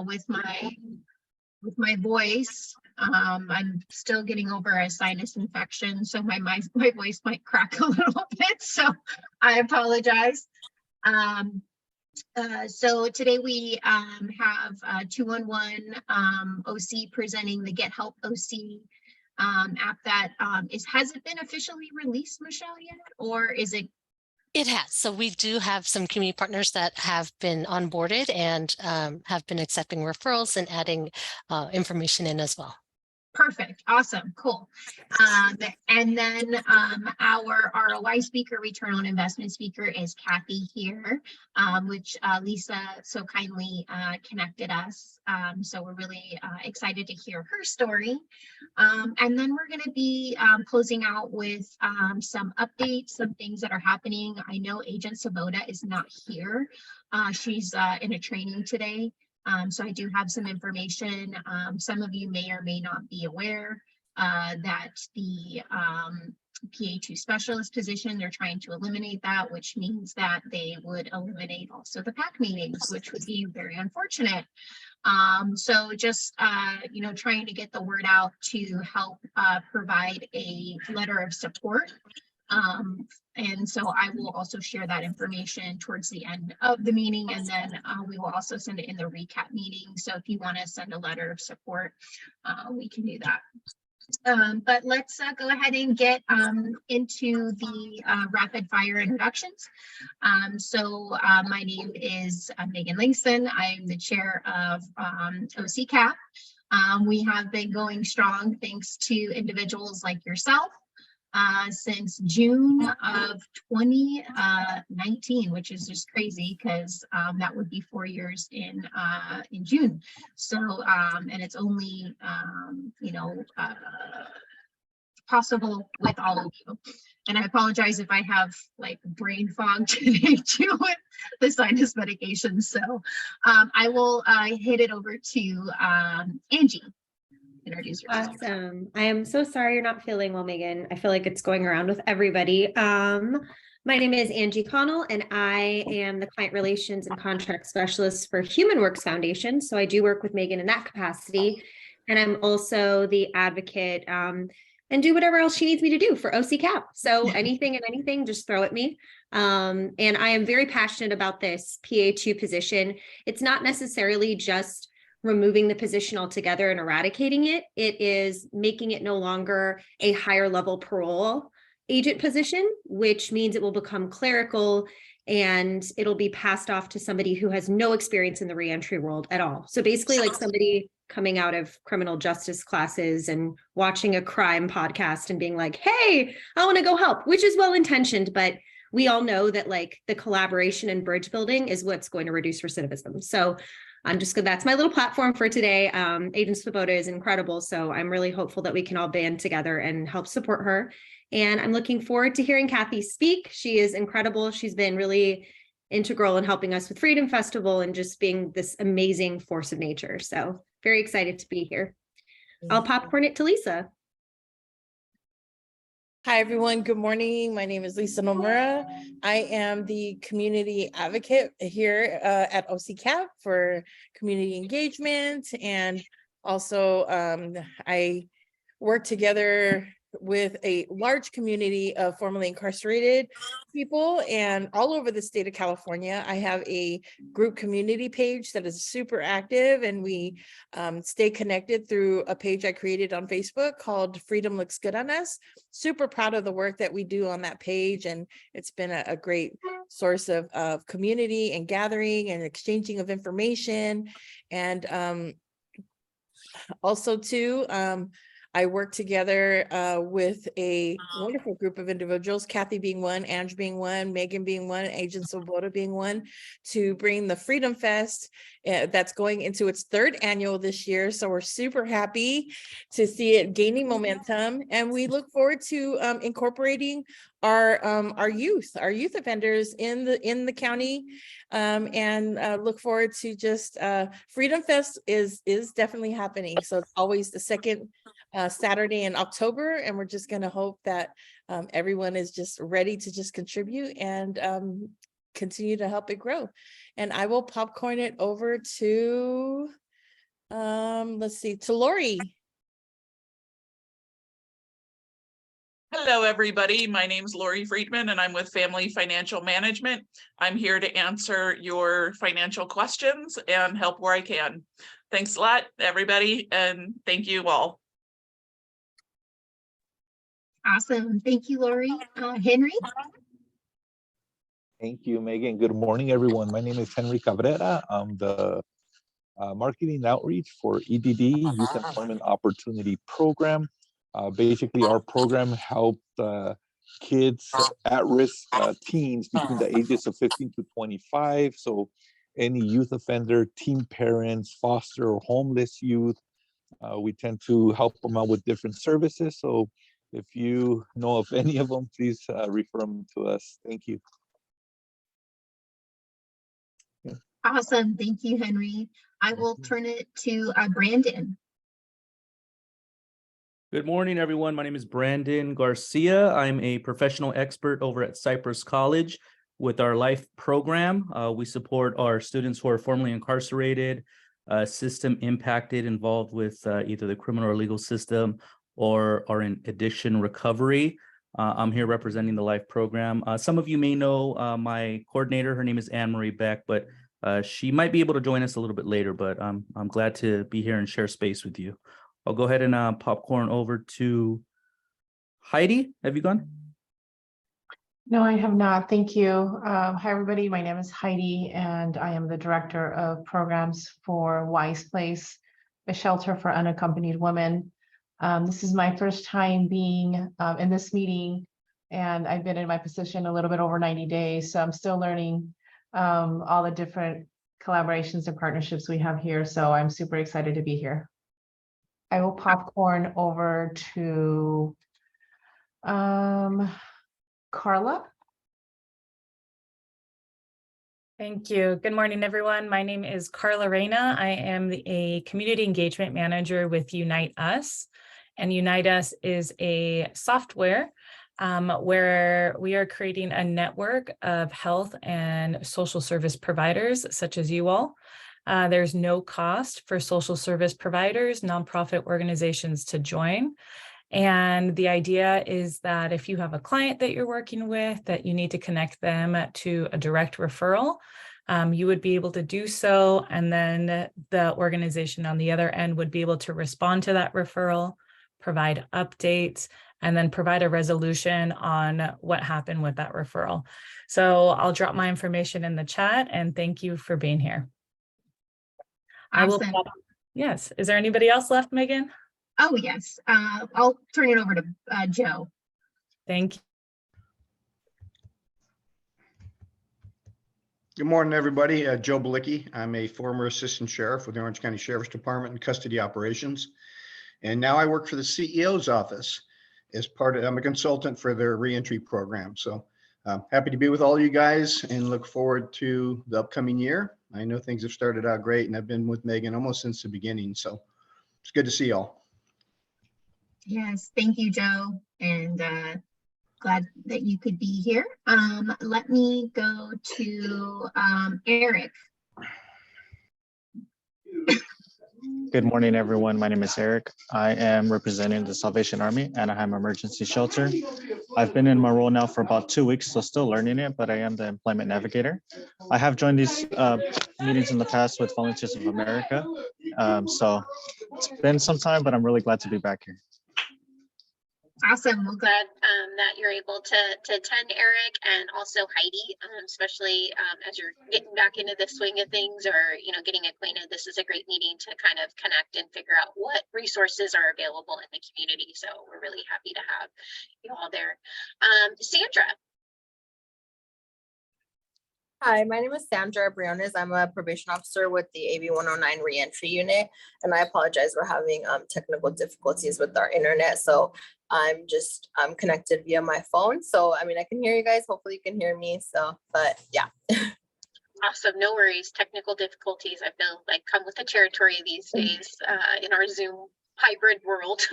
with my voice. I'm still getting over a sinus infection, so my voice might crack a little bit, so I apologize. So today we have 211 OC presenting the Get Help OC app that has it been officially released, Michelle, yet, or is it? It has. So we do have some community partners that have been onboarded and have been accepting referrals and adding information in as well. Perfect. Awesome. Cool. And then our ROI speaker, return on investment speaker, is Kathy here, which Lisa so kindly connected us. So we're really excited to hear her story. And then we're going to be closing out with some updates, some things that are happening. I know Agent Sabota is not here. She's in a training today. So I do have some information. Some of you may or may not be aware that the PA2 specialist position, they're trying to eliminate that, which means that they would eliminate also the PAC meetings, which would be very unfortunate. So just, you know, trying to get the word out to help provide a letter of support. And so I will also share that information towards the end of the meeting, and then we will also send it in the recap meeting. So if you want to send a letter of support, we can do that. But let's go ahead and get into the rapid fire introductions. So my name is Megan Langston. I am the chair of OCCAP. We have been going strong thanks to individuals like yourself. Since June of 2019, which is just crazy because that would be 4 years in June. So and it's only you know, possible with all of you. And I apologize if I have like brain fog today too with the sinus medication. So I will hit it over to Angie. Introduce yourself. Awesome. I am so sorry you're not feeling well, Megan. I feel like it's going around with everybody. My name is Angie Connell, and I am the Client Relations and Contract Specialist for Human Works Foundation. So I do work with Megan in that capacity. And I'm also the advocate and do whatever else she needs me to do for OCCAP. So anything and anything, just throw at me. And I am very passionate about this PA2 position. It's not necessarily just removing the position altogether and eradicating it. It is making it no longer a higher level parole agent position, which means it will become clerical and it'll be passed off to somebody who has no experience in the reentry world at all. So basically like somebody coming out of criminal justice classes and watching a crime podcast and being like, hey, I want to go help, which is well-intentioned, but we all know that like the collaboration and bridge building is what's going to reduce recidivism. So I'm just good. That's my little platform for today. Agent Swoboda is incredible. So I'm really hopeful that we can all band together and help support her. And I'm looking forward to hearing Kathy speak. She is incredible. She's been really integral in helping us with Freedom Festival and just being this amazing force of nature. So very excited to be here. I'll popcorn it to Lisa. Hi, everyone. Good morning. My name is Lisa Nomura. I am the community advocate here at OCCAP for community engagement. And also I work together with a large community of formerly incarcerated people and all over the state of California. I have a group community page that is super active, and we stay connected through a page I created on Facebook called Freedom Looks Good on Us. Super proud of the work that we do on that page, and it's been a great source of community and gathering and exchanging of information. And also too, I work together with a wonderful group of individuals, Kathy being one, Ange being one, Megan being one, Agent Swoboda being one, to bring the Freedom Fest that's going into its 3rd annual this year. So we're super happy to see it gaining momentum, and we look forward to incorporating our youth offenders in the county, and look forward to just Freedom Fest is definitely happening. So it's always the 2nd Saturday in October, and we're just going to hope that everyone is just ready to just contribute and continue to help it grow. And I will popcorn it over to, let's see, to Lori. Hello, everybody. My name is Lori Friedman, and I'm with Family Financial Management. I'm here to answer your financial questions and help where I can. Thanks a lot, everybody, and thank you all. Awesome. Thank you, Lori. Henry? Thank you, Megan. Good morning, everyone. My name is Henry Cabrera. I'm the marketing outreach for EDD, Youth Employment Opportunity Program. Basically, our program helped kids at-risk teens between the ages of 15 to 25. So any youth offender, teen parents, foster or homeless youth, we tend to help them out with different services. So if you know of any of them, please refer them to us. Thank you. Awesome. Thank you, Henry. I will turn it to Brandon. Good morning, everyone. My name is Brandon Garcia. I'm a professional expert over at Cypress College with our LIFE program. We support our students who are formerly incarcerated, system impacted, involved with either the criminal or legal system, or are in addiction recovery. I'm here representing the LIFE program. Some of you may know my coordinator. Her name is Anne-Marie Beck, but she might be able to join us a little bit later, but I'm glad to be here and share space with you. I'll go ahead and popcorn over to Heidi. Have you gone? No, I have not. Thank you. Hi, everybody. My name is Heidi, and I am the Director of Programs for Wise Place, a shelter for unaccompanied women. This is my first time being in this meeting, and I've been in my position a little bit over 90 days, so I'm still learning all the different collaborations and partnerships we have here, so I'm super excited to be here. I will popcorn over to Carla. Thank you. Good morning, everyone. My name is Carla Reyna. I am a community engagement manager with Unite Us. And Unite Us is a software where we are creating a network of health and social service providers such as you all. There's no cost for social service providers, nonprofit organizations to join. And the idea is that if you have a client that you're working with, that you need to connect them to a direct referral, you would be able to do so. And then the organization on the other end would be able to respond to that referral, provide updates, and then provide a resolution on what happened with that referral. So I'll drop my information in the chat, and thank you for being here. Awesome. Yes. Is there anybody else left, Megan? Oh, yes. I'll turn it over to Joe. Thank you. Good morning, everybody. Joe Balicki. I'm a former assistant sheriff with the Orange County Sheriff's Department in custody operations. And now I work for the CEO's office as I'm a consultant for their reentry program. So happy to be with all you guys and look forward to the upcoming year. I know things have started out great, and I've been with Megan almost since the beginning. So it's good to see y'all. Yes, thank you, Joe. And glad that you could be here. Let me go to Eric. Good morning, everyone. My name is Eric. I am representing the Salvation Army Anaheim Emergency Shelter. I've been in my role now for about 2 weeks, so still learning it, but I am the employment navigator. I have joined these meetings in the past with Volunteers of America. So it's been some time, but I'm really glad to be back here. Awesome. We're glad that you're able to attend, Eric, and also Heidi, especially as you're getting back into the swing of things, or getting acquainted. This is a great meeting to kind of connect and figure out what resources are available in the community. So we're really happy to have you all there. Sandra. Hi, my name is Sandra Briones. I'm a probation officer with the AB 109 Reentry Unit, and I apologize for having technical difficulties with our internet. So I'm connected via my phone. So I mean, I can hear you guys. Hopefully you can hear me. So, but yeah. Awesome. No worries. Technical difficulties, I feel like, come with the territory these days in our Zoom hybrid world.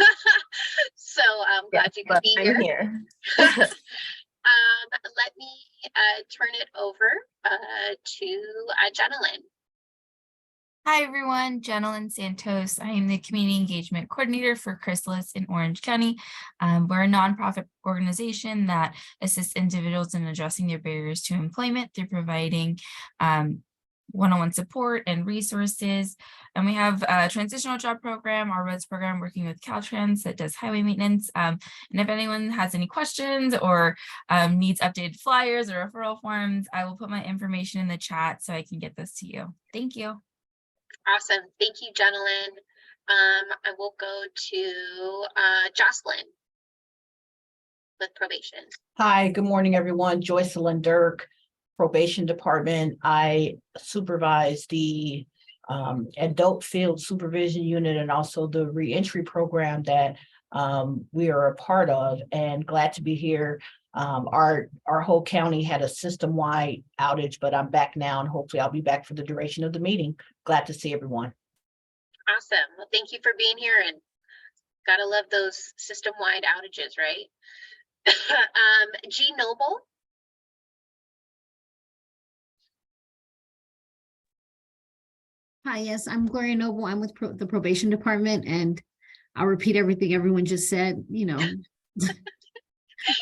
So I'm glad you could be here. I'm here. Let me turn it over to Jenilyn. Hi, everyone. Jenilyn Santos. I am the Community Engagement Coordinator for Chrysalis in Orange County. We're a nonprofit organization that assists individuals in addressing their barriers to employment through providing one-on-one support and resources. And we have a transitional job program, our roads program, working with Caltrans that does highway maintenance. And if anyone has any questions or needs updated flyers or referral forms, I will put my information in the chat so I can get this to you. Thank you. Awesome. Thank you, Jenilyn. I will go to Jocelyn with probation. Hi, good morning, everyone. Joycelyn Dirk, Probation Department. I supervise the adult field supervision unit and also the reentry program that we are a part of, and glad to be here. Our whole county had a system-wide outage, but I'm back now and hopefully I'll be back for the duration of the meeting. Glad to see everyone. Awesome. Well, thank you for being here, and gotta love those system-wide outages, right? G Noble. Hi, yes, I'm Gloria Noble. I'm with the probation department, and I'll repeat everything everyone just said. You know,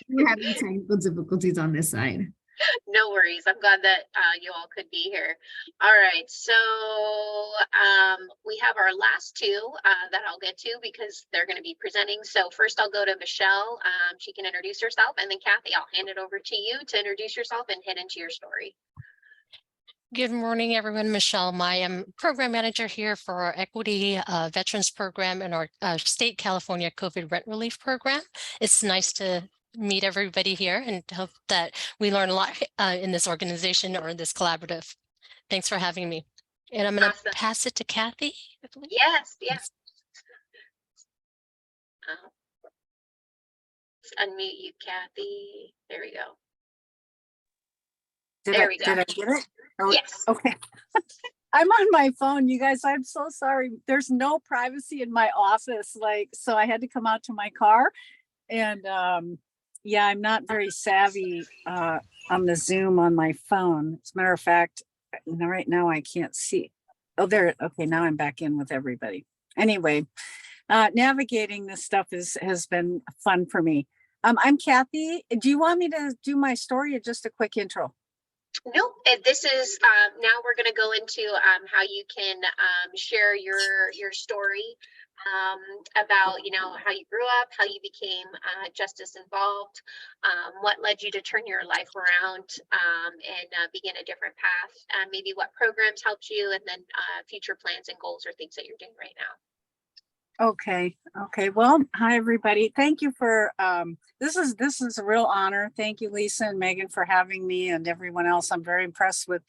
we're having technical difficulties on this side. No worries. I'm glad that you all could be here. All right, so we have our last two that I'll get to because they're going to be presenting. So first I'll go to Michelle. She can introduce herself, and then Kathy, I'll hand it over to you to introduce yourself and head into your story. Good morning, everyone. Michelle Mai. I'm program manager here for our Equity Veterans Program and our State California COVID Rent Relief Program. It's nice to meet everybody here and hope that we learn a lot in this organization or in this collaborative. Thanks for having me. And I'm going to pass it to Kathy. Yes, yes. Let's unmute you, Kathy. There we go. Did I get it? Oh, yes. Okay. I'm on my phone, you guys. I'm so sorry. There's no privacy in my office, so I had to come out to my car, and yeah, I'm not very savvy on the Zoom on my phone. As a matter of fact, right now I can't see. Oh, there. Okay, now I'm back in with everybody. Anyway, navigating this stuff has been fun for me. I'm Kathy. Do you want me to do my story or just a quick intro? Nope. This is now we're going to go into how you can share your story about how you grew up, how you became justice involved, what led you to turn your life around and begin a different path, maybe what programs helped you, and then future plans and goals or things that you're doing right now. Okay. Well, hi everybody. Thank you for this is a real honor. Thank you, Lisa and Megan, for having me, and everyone else. I'm very impressed with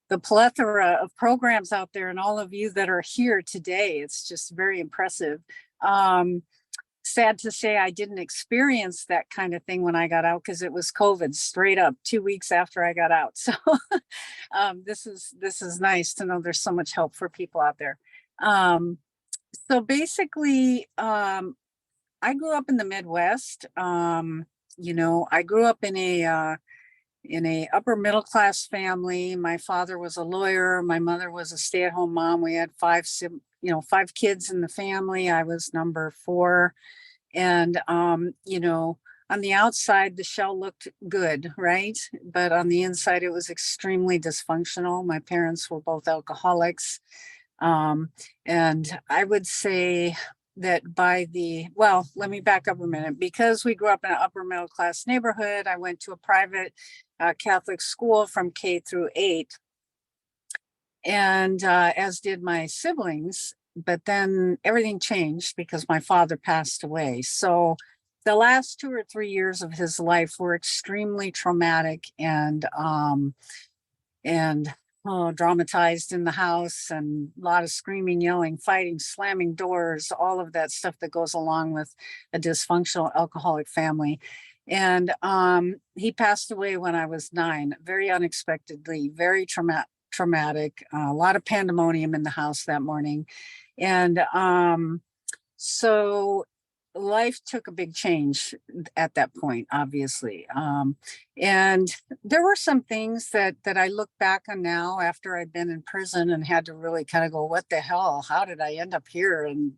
the plethora of programs out there and all of you that are here today. It's just very impressive. Sad to say I didn't experience that kind of thing when I got out because it was COVID straight up 2 weeks after I got out. So this is nice to know there's so much help for people out there. So basically, I grew up in the Midwest. I grew up in a upper middle class family. My father was a lawyer. My mother was a stay-at-home mom. We had five kids in the family. I was number 4. And on the outside, the shell looked good, right? But on the inside, it was extremely dysfunctional. My parents were both alcoholics. And I would say that let me back up a minute. Because we grew up in an upper middle class neighborhood, I went to a private Catholic school from K through 8. And as did my siblings, but then everything changed because my father passed away. So the last 2 or 3 years of his life were extremely traumatic and dramatized in the house, and a lot of screaming, yelling, fighting, slamming doors, all of that stuff that goes along with a dysfunctional alcoholic family. And he passed away when I was 9, very unexpectedly, very traumatic, a lot of pandemonium in the house that morning. And so life took a big change at that point, obviously. And there were some things that I look back on now after I'd been in prison and had to really kind of go, what the hell? How did I end up here? And,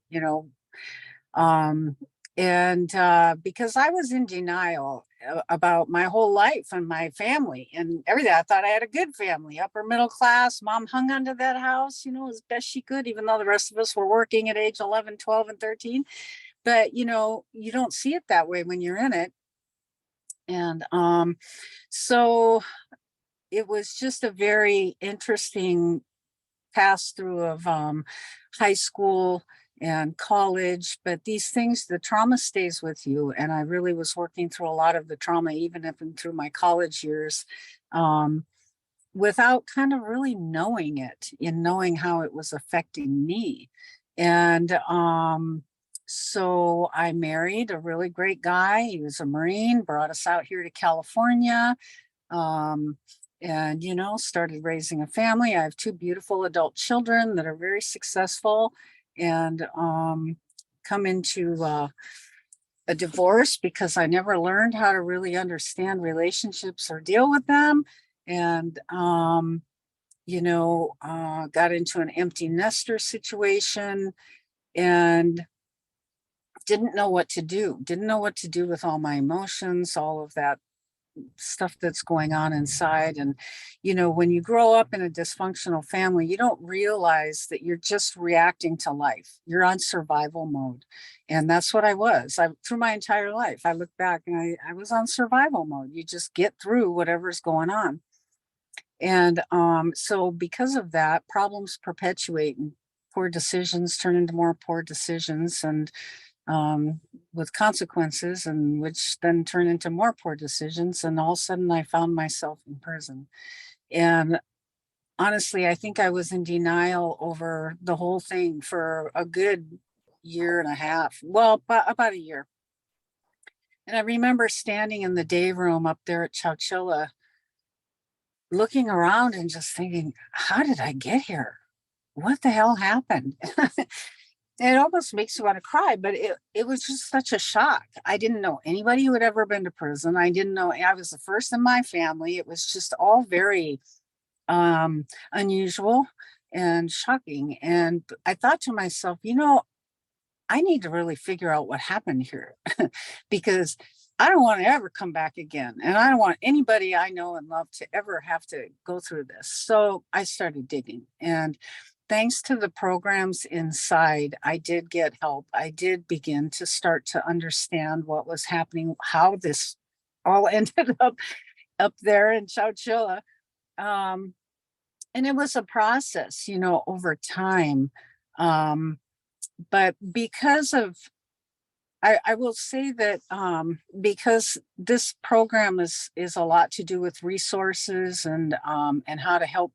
because I was in denial about my whole life and my family and everything. I thought I had a good family, upper middle class. Mom hung onto that house, as best she could, even though the rest of us were working at age 11, 12, and 13. But, you don't see it that way when you're in it. And so it was just a very interesting pass through of high school and college, but these things, the trauma stays with you. And I really was working through a lot of the trauma, even up and through my college years, without kind of really knowing it and knowing how it was affecting me. And so I married a really great guy. He was a Marine, brought us out here to California. And started raising a family. I have 2 beautiful adult children that are very successful, and come into a divorce because I never learned how to really understand relationships or deal with them. And got into an empty nester situation and didn't know what to do with all my emotions, all of that stuff that's going on inside. And when you grow up in a dysfunctional family, you don't realize that you're just reacting to life. You're on survival mode. And that's what I was. Through my entire life, I look back and I was on survival mode. You just get through whatever's going on. And so because of that, problems perpetuate and poor decisions turn into more poor decisions, and with consequences, and which then turn into more poor decisions. And all of a sudden I found myself in prison. And honestly, I think I was in denial over the whole thing for a good year and a half. Well, about a year. And I remember standing in the day room up there at Chowchilla, looking around and just thinking, how did I get here? What the hell happened? It almost makes you want to cry, but it was just such a shock. I didn't know anybody who had ever been to prison. I didn't know, I was the first in my family. It was just all very unusual and shocking. And I thought to myself, I need to really figure out what happened here because I don't want to ever come back again. And I don't want anybody I know and love to ever have to go through this. So I started digging, and thanks to the programs inside, I did get help. I did begin to start to understand what was happening, how this all ended up there in Chowchilla. And it was a process, over time. But because of, I will say that because this program is a lot to do with resources and how to help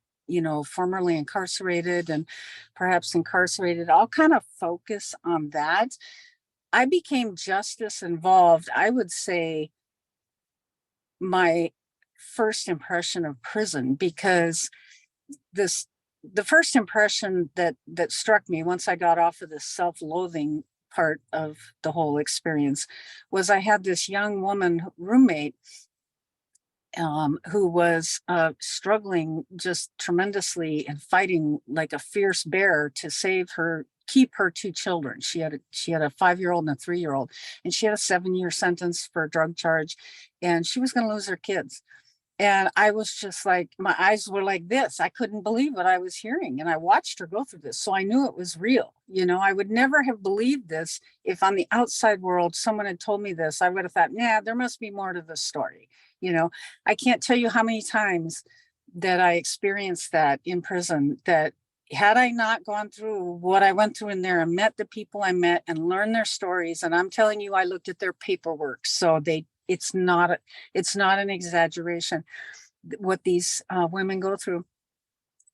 formerly incarcerated and perhaps incarcerated, I'll kind of focus on that. I became just as involved, I would say, my first impression of prison, because the first impression that struck me once I got off of the self-loathing part of the whole experience was I had this young woman roommate who was struggling just tremendously and fighting like a fierce bear to keep her 2 children. She had a 5-year-old and a 3-year-old, and she had a 7-year sentence for a drug charge, and she was going to lose her kids. And I was just like, my eyes were like this. I couldn't believe what I was hearing. And I watched her go through this. So I knew it was real. I would never have believed this if on the outside world, someone had told me this. I would have thought, there must be more to the story. I can't tell you how many times that I experienced that in prison, that had I not gone through what I went through in there and met the people I met and learned their stories, and I'm telling you, I looked at their paperwork. So it's not an exaggeration what these women go through.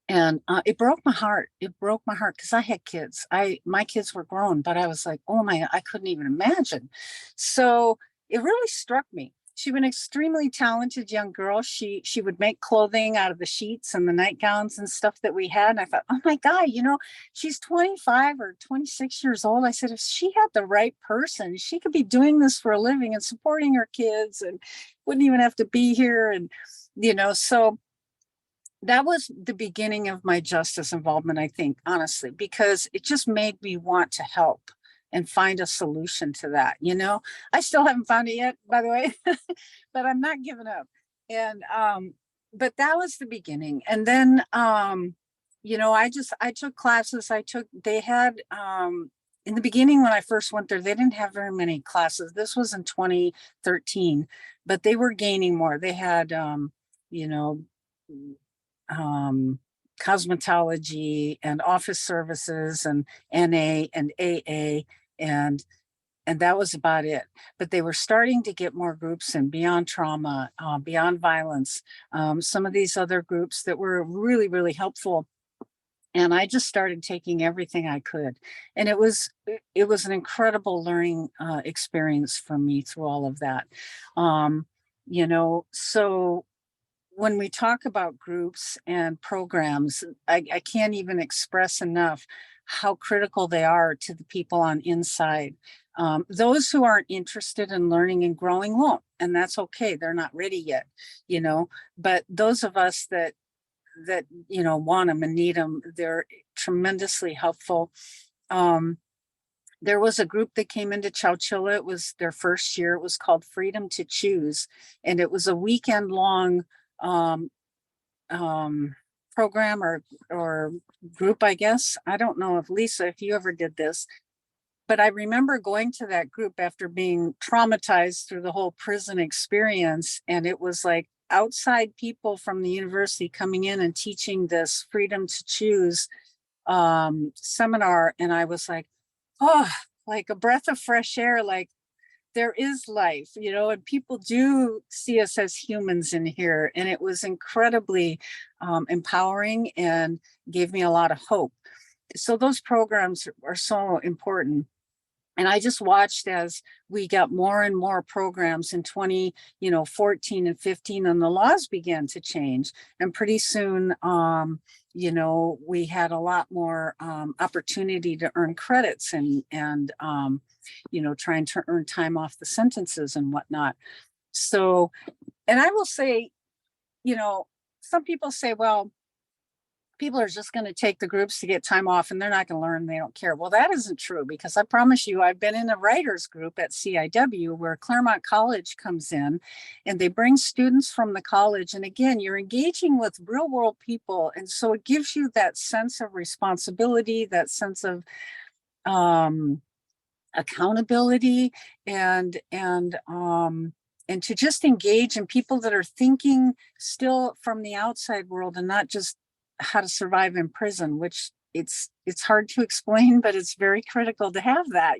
And it broke my heart. It broke my heart because I had kids. My kids were grown, but I was like, oh my, I couldn't even imagine. So it really struck me. she was an extremely talented young girl. She would make clothing out of the sheets and the nightgowns and stuff that we had. And I thought, oh my God, she's 25 or 26 years old. I said, if she had the right person, she could be doing this for a living and supporting her kids and wouldn't even have to be here. And, so that was the beginning of my justice involvement, I think, honestly, because it just made me want to help and find a solution to that. I still haven't found it yet, by the way, but I'm not giving up. And, but that was the beginning. And then, I took classes. They had, in the beginning, when I first went there, they didn't have very many classes. This was in 2013, but they were gaining more. They had, cosmetology and office services and NA and AA and that was about it. But they were starting to get more groups in beyond trauma, beyond violence, some of these other groups that were really, really helpful. And I just started taking everything I could. And it was an incredible learning experience for me through all of that. So when we talk about groups and programs, I can't even express enough how critical they are to the people on inside. Those who aren't interested in learning and growing won't, and that's okay. They're not ready yet, but those of us that want them and need them, they're tremendously helpful. There was a group that came into Chowchilla. It was their first year. It was called Freedom to Choose, and it was a weekend long program or group, I guess. I don't know if Lisa, if you ever did this, but I remember going to that group after being traumatized through the whole prison experience. And it was like outside people from the university coming in and teaching this Freedom to Choose seminar. And I was like, oh, like a breath of fresh air, like there is life, and people do see us as humans in here. And it was incredibly empowering and gave me a lot of hope. So those programs are so important. And I just watched as we got more and more programs in 2014 and 15, and the laws began to change. And pretty soon, we had a lot more opportunity to earn credits and trying to earn time off the sentences and whatnot. So, and I will say, some people say, well, people are just going to take the groups to get time off and they're not going to learn. They don't care. Well, that isn't true, because I promise you, I've been in a writers group at CIW where Claremont College comes in and they bring students from the college. And again, you're engaging with real world people. And so it gives you that sense of responsibility, that sense of accountability and to just engage in people that are thinking still from the outside world and not just how to survive in prison, which it's hard to explain, but it's very critical to have that,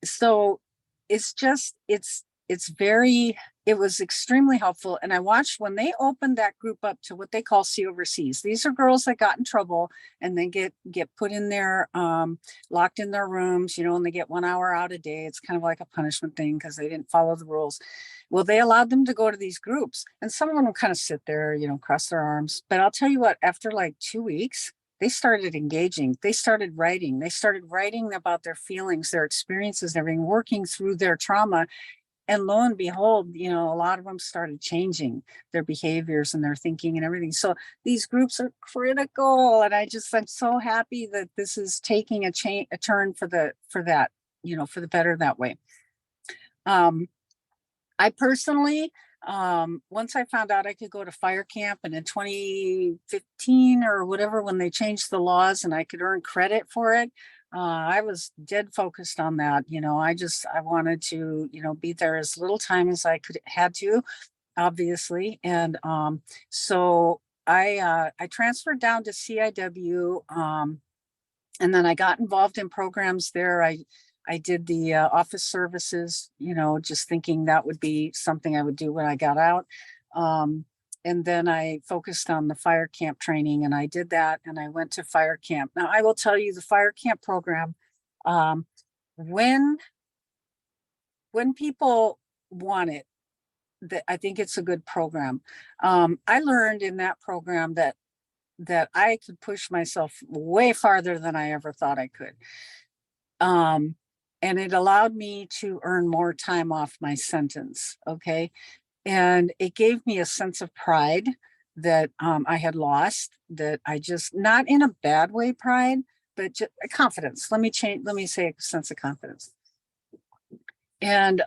so it was extremely helpful. And I watched when they opened that group up to what they call See Overseas. These are girls that got in trouble and then get put in their locked in their rooms, and they get 1 hour out a day. It's kind of like a punishment thing because they didn't follow the rules. Well, they allowed them to go to these groups, and some of them will kind of sit there, cross their arms. But I'll tell you what, after like 2 weeks, they started engaging. They started writing. They started writing about their feelings, their experiences, everything, working through their trauma. And lo and behold, a lot of them started changing their behaviors and their thinking and everything. So these groups are critical. And I'm so happy that this is taking a turn for that, for the better that way. I personally, once I found out I could go to fire camp, and in 2015 or whatever, when they changed the laws and I could earn credit for it, I was dead focused on that. I wanted to, be there as little time as I had to, obviously. And so I transferred down to CIW, and then I got involved in programs there. I did the office services, just thinking that would be something I would do when I got out. And then I focused on the fire camp training, and I did that, and I went to fire camp. Now, I will tell you, the fire camp program, when when people want it, that I think it's a good program. I learned in that program that I could push myself way farther than I ever thought I could. And it allowed me to earn more time off my sentence. Okay. And it gave me a sense of pride that I had lost, that I just, not in a bad way, pride, but just confidence. Let me say a sense of confidence. And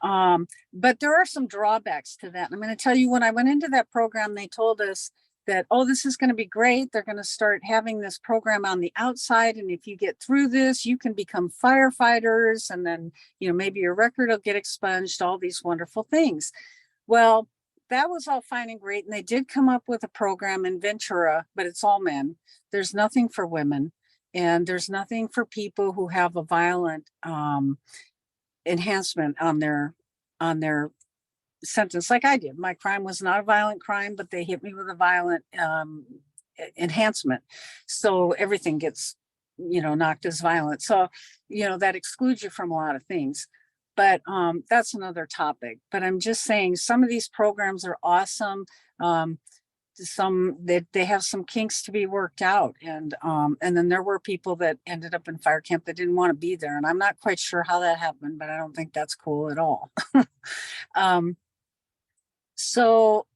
but there are some drawbacks to that. I'm going to tell you, when I went into that program, they told us that, oh, this is going to be great. They're going to start having this program on the outside. And if you get through this, you can become firefighters. And then, maybe your record will get expunged, all these wonderful things. Well, that was all fine and great. And they did come up with a program in Ventura, but it's all men. There's nothing for women. And there's nothing for people who have a violent enhancement on their sentence, like I did. My crime was not a violent crime, but they hit me with a violent enhancement. So everything gets, knocked as violent. So, that excludes you from a lot of things. But that's another topic. But I'm just saying, some of these programs are awesome. Some that they have some kinks to be worked out, and then there were people that ended up in fire camp that didn't want to be there, and I'm not quite sure how that happened, but I don't think that's cool at all. So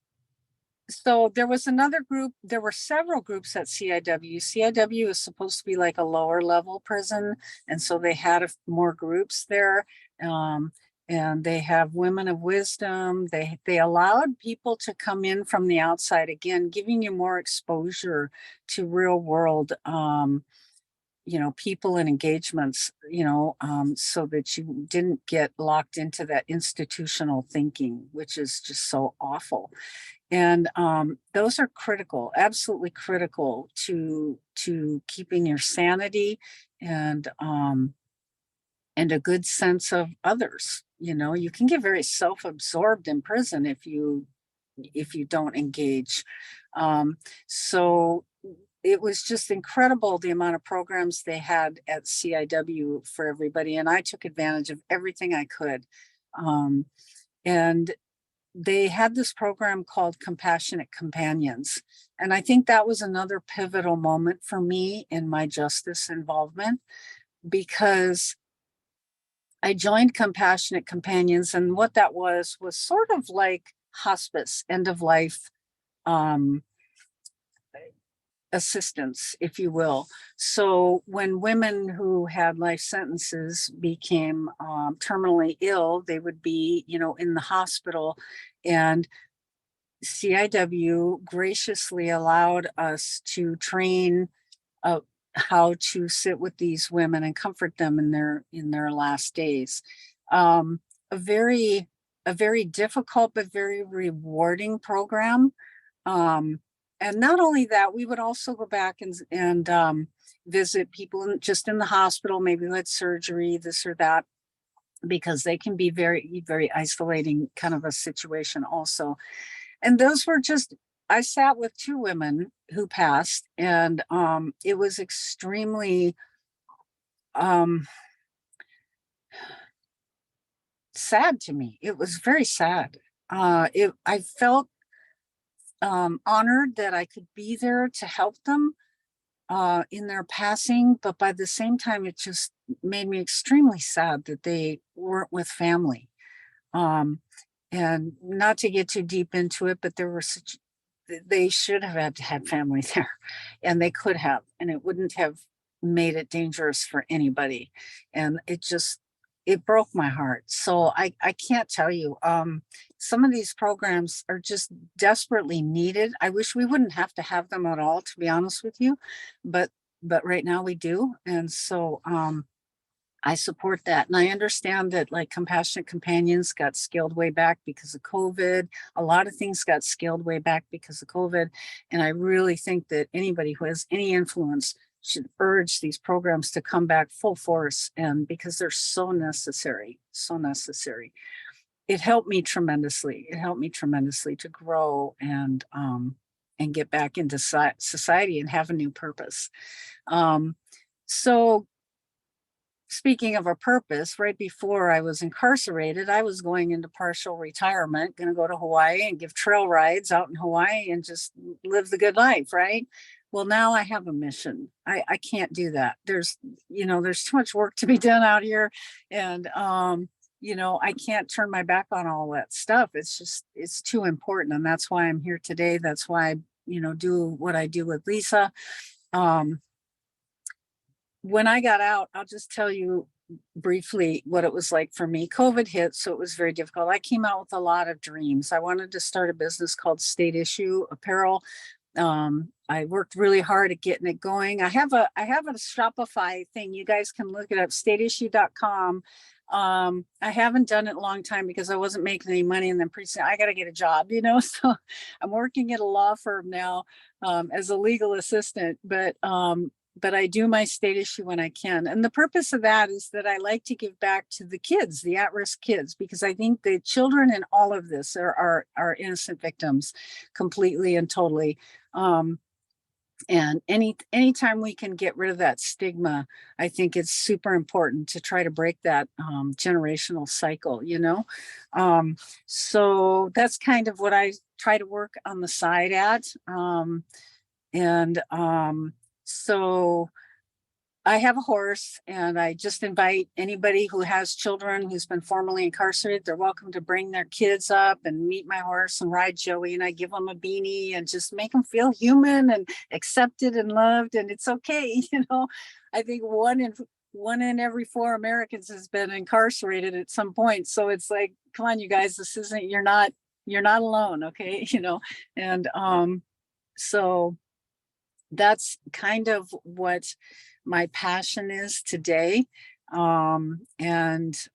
there was another group. There were several groups at CIW. CIW is supposed to be like a lower level prison, and so they had more groups there. And they have women of wisdom. They allowed people to come in from the outside, again, giving you more exposure to real world, people and engagements, so that you didn't get locked into that institutional thinking, which is just so awful. And those are critical, absolutely critical to keeping your sanity and a good sense of others. You can get very self-absorbed in prison if you don't engage. So it was just incredible, the amount of programs they had at CIW for everybody. And I took advantage of everything I could. And they had this program called Compassionate Companions. And I think that was another pivotal moment for me in my justice involvement, because I joined Compassionate Companions, and what that was sort of like hospice, end of life assistance, if you will. So when women who had life sentences became terminally ill, they would be, in the hospital, and CIW graciously allowed us to train how to sit with these women and comfort them in their last days. A very difficult but very rewarding program. And not only that, we would also go back and visit people just in the hospital, maybe who had surgery, this or that, because they can be very, very isolating kind of a situation also. And those were just, I sat with 2 women who passed, and it was extremely sad to me. It was very sad. I felt honored that I could be there to help them in their passing, but by the same time, it just made me extremely sad that they weren't with family. And not to get too deep into it, but they should have had family there, and they could have, and it wouldn't have made it dangerous for anybody. And it broke my heart. So I can't tell you, some of these programs are just desperately needed. I wish we wouldn't have to have them at all, to be honest with you, but right now we do. And so I support that. And I understand that, like, Compassionate Companions got scaled way back because of COVID. A lot of things got scaled way back because of COVID. And I really think that anybody who has any influence should urge these programs to come back full force, and because they're so necessary, so necessary. It helped me tremendously. It helped me tremendously to grow and get back into society and have a new purpose. So speaking of a purpose, right before I was incarcerated, I was going into partial retirement, going to go to Hawaii and give trail rides out in Hawaii and just live the good life, right? Well, now I have a mission. I can't do that. There's too much work to be done out here. And, I can't turn my back on all that stuff. It's too important. And that's why I'm here today. That's why I, do what I do with Lisa. When I got out, I'll just tell you briefly what it was like for me. COVID hit, so it was very difficult. I came out with a lot of dreams. I wanted to start a business called State Issue Apparel. I worked really hard at getting it going. I have a Shopify thing. You guys can look it up, stateissue.com. I haven't done it in a long time because I wasn't making any money, and then pretty soon I got to get a job, so I'm working at a law firm now as a legal assistant, but I do my state issue when I can. And the purpose of that is that I like to give back to the kids, the at-risk kids, because I think the children in all of this are innocent victims completely and totally. And anytime we can get rid of that stigma, I think it's super important to try to break that generational cycle, So that's kind of what I try to work on the side at. So I have a horse, and I just invite anybody who has children who's been formerly incarcerated. They're welcome to bring their kids up and meet my horse and ride Joey, and I give them a beanie and just make them feel human and accepted and loved. And it's okay. I think one in every 4 Americans has been incarcerated at some point. So it's like, come on, you guys, this isn't, you're not alone. Okay. And so that's kind of what my passion is today. It's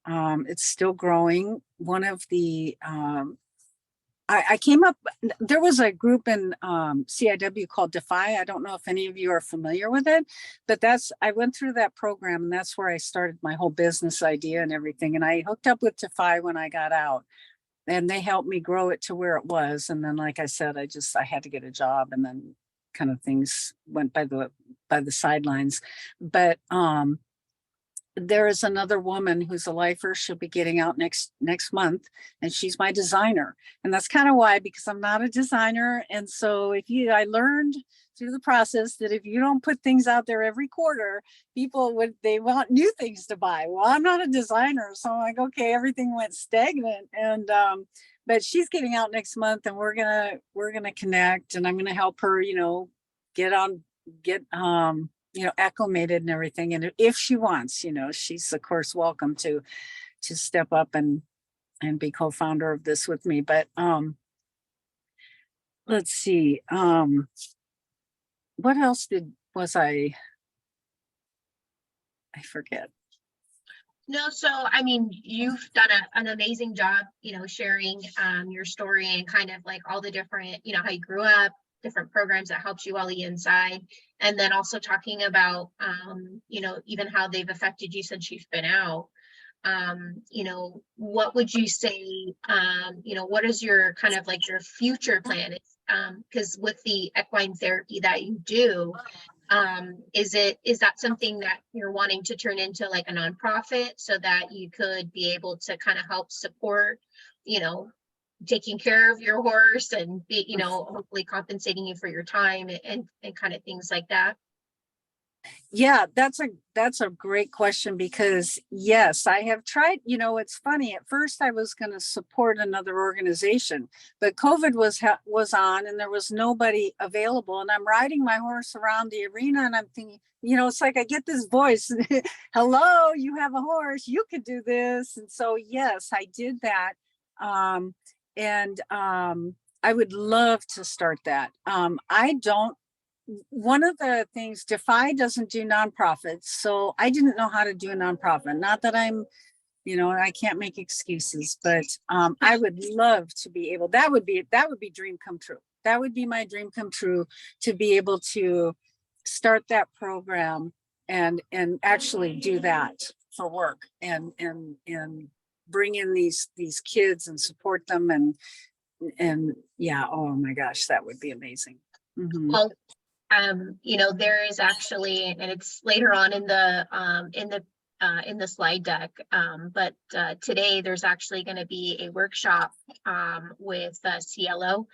still growing. One of the, I came up, there was a group in CIW called Defy. I don't know if any of you are familiar with it, but I went through that program, and that's where I started my whole business idea and everything. And I hooked up with Defy when I got out, and they helped me grow it to where it was. And then, like I said, I had to get a job, and then kind of things went by the sidelines. But there is another woman who's a lifer. She'll be getting out next month, and she's my designer. And that's kind of why, because I'm not a designer. And so I learned through the process that if you don't put things out there every quarter, they want new things to buy. Well, I'm not a designer, so I'm like, okay, everything went stagnant. And but she's getting out next month, and we're gonna connect, and I'm gonna help her, get acclimated and everything. And if she wants, she's of course welcome to step up and be co-founder of this with me. But let's see, what else I forget. No, so I mean, you've done an amazing job, sharing your story and kind of like all the different, how you grew up, different programs that helped you on the inside, and then also talking about, even how they've affected you since you've been out. What would you say, what is your kind of like your future plan? Because with the equine therapy that you do, is that something that you're wanting to turn into like a nonprofit so that you could be able to kind of help support, taking care of your horse and be, hopefully compensating you for your time and kind of things like that? Yeah, that's a great question, because yes, I have tried. It's funny, at first I was going to support another organization, but COVID was on and there was nobody available, and I'm riding my horse around the arena and I'm thinking, it's like I get this voice, hello, you have a horse, you could do this. And so yes, I did that. I would love to start that. One of the things, Defy doesn't do nonprofits, so I didn't know how to do a nonprofit. Not that I'm, I can't make excuses, but I would love to be able. That would be dream come true. That would be my dream come true, to be able to start that program and actually do that for work and bring in these kids and support them and yeah. Oh my gosh, that would be amazing. Mm-hmm. Well, there is actually, and it's later on in the in the slide deck. But today there's actually going to be a workshop with CLO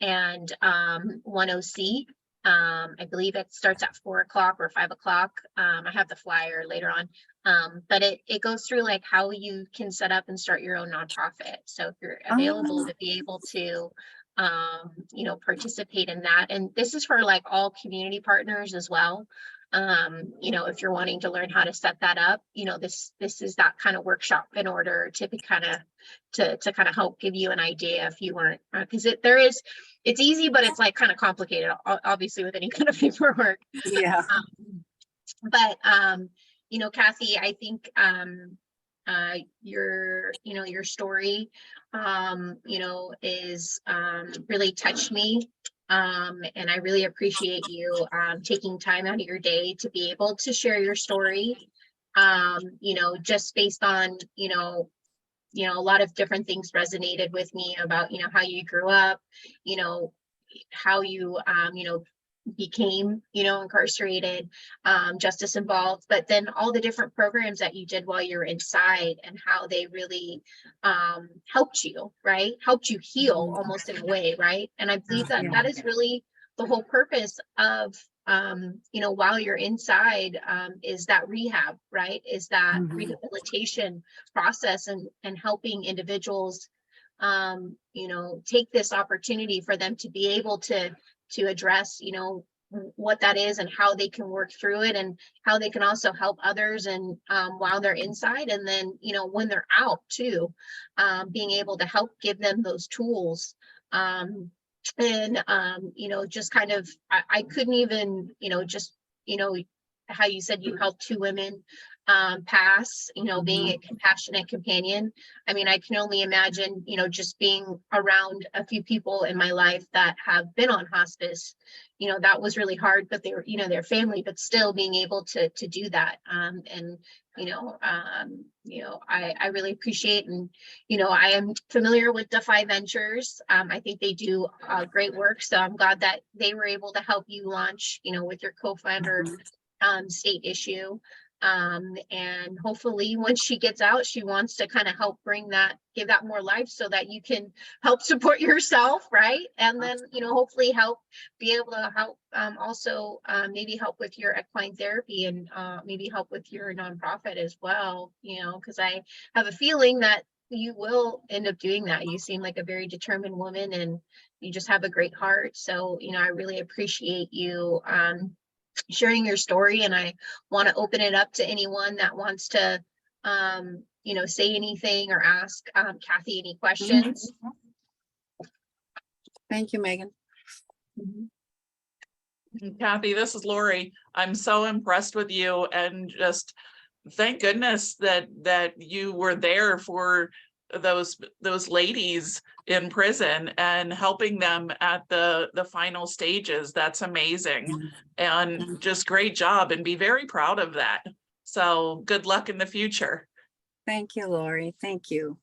and 10C. I believe it starts at 4 o'clock or 5 o'clock. I have the flyer later on. But it goes through like how you can set up and start your own nonprofit. So if you're available to be able to you know, participate in that. And this is for like all community partners as well. You know, if you're wanting to learn how to set that up, you know, this is that kind of workshop in order to be kind of to kind of help give you an idea if you weren't, because it's easy, but it's like kind of complicated, obviously, with any kind of paperwork. Yeah. But you know, Kathy, I think your story you know, is really touched me. And I really appreciate you taking time out of your day to be able to share your story. You know, just based on, you know, a lot of different things resonated with me about, you know, how you grew up, you know, how you, you know, became, you know, incarcerated, justice involved, but then all the different programs that you did while you were inside and how they really helped you, right? Helped you heal almost in a way, right? And I believe that that is really the whole purpose of, you know, while you're inside, is that rehab, right? Is that rehabilitation process and helping individuals, you know, take this opportunity for them to be able to address, you know, what that is and how they can work through it and how they can also help others and while they're inside, and then, you know, when they're out too, being able to help give them those tools. And you know, just kind of, I couldn't even, you know, just, you know, how you said you helped 2 women pass, you know, being a compassionate companion. I mean, I can only imagine, you know, just being around a few people in my life that have been on hospice, you know, that was really hard, but they were, you know, their family, but still being able to do that. And, you know, I really appreciate, and, you know, I am familiar with Defy Ventures. I think they do great work. So I'm glad that they were able to help you launch, you know, with your co-founder state issue. And hopefully when she gets out, she wants to kind of help bring that, give that more life so that you can help support yourself, right? And then, you know, hopefully help be able to help also maybe help with your equine therapy and maybe help with your nonprofit as well, you know, because I have a feeling that you will end up doing that. You seem like a very determined woman and you just have a great heart. So, you know, I really appreciate you sharing your story, and I want to open it up to anyone that wants to you know, say anything or ask Kathy any questions. Thank you, Megan. Kathy, this is Lori. I'm so impressed with you, and just thank goodness that you were there for those ladies in prison and helping them at the final stages. That's amazing. And just great job, and be very proud of that. So good luck in the future. Thank you, Lori. Thank you.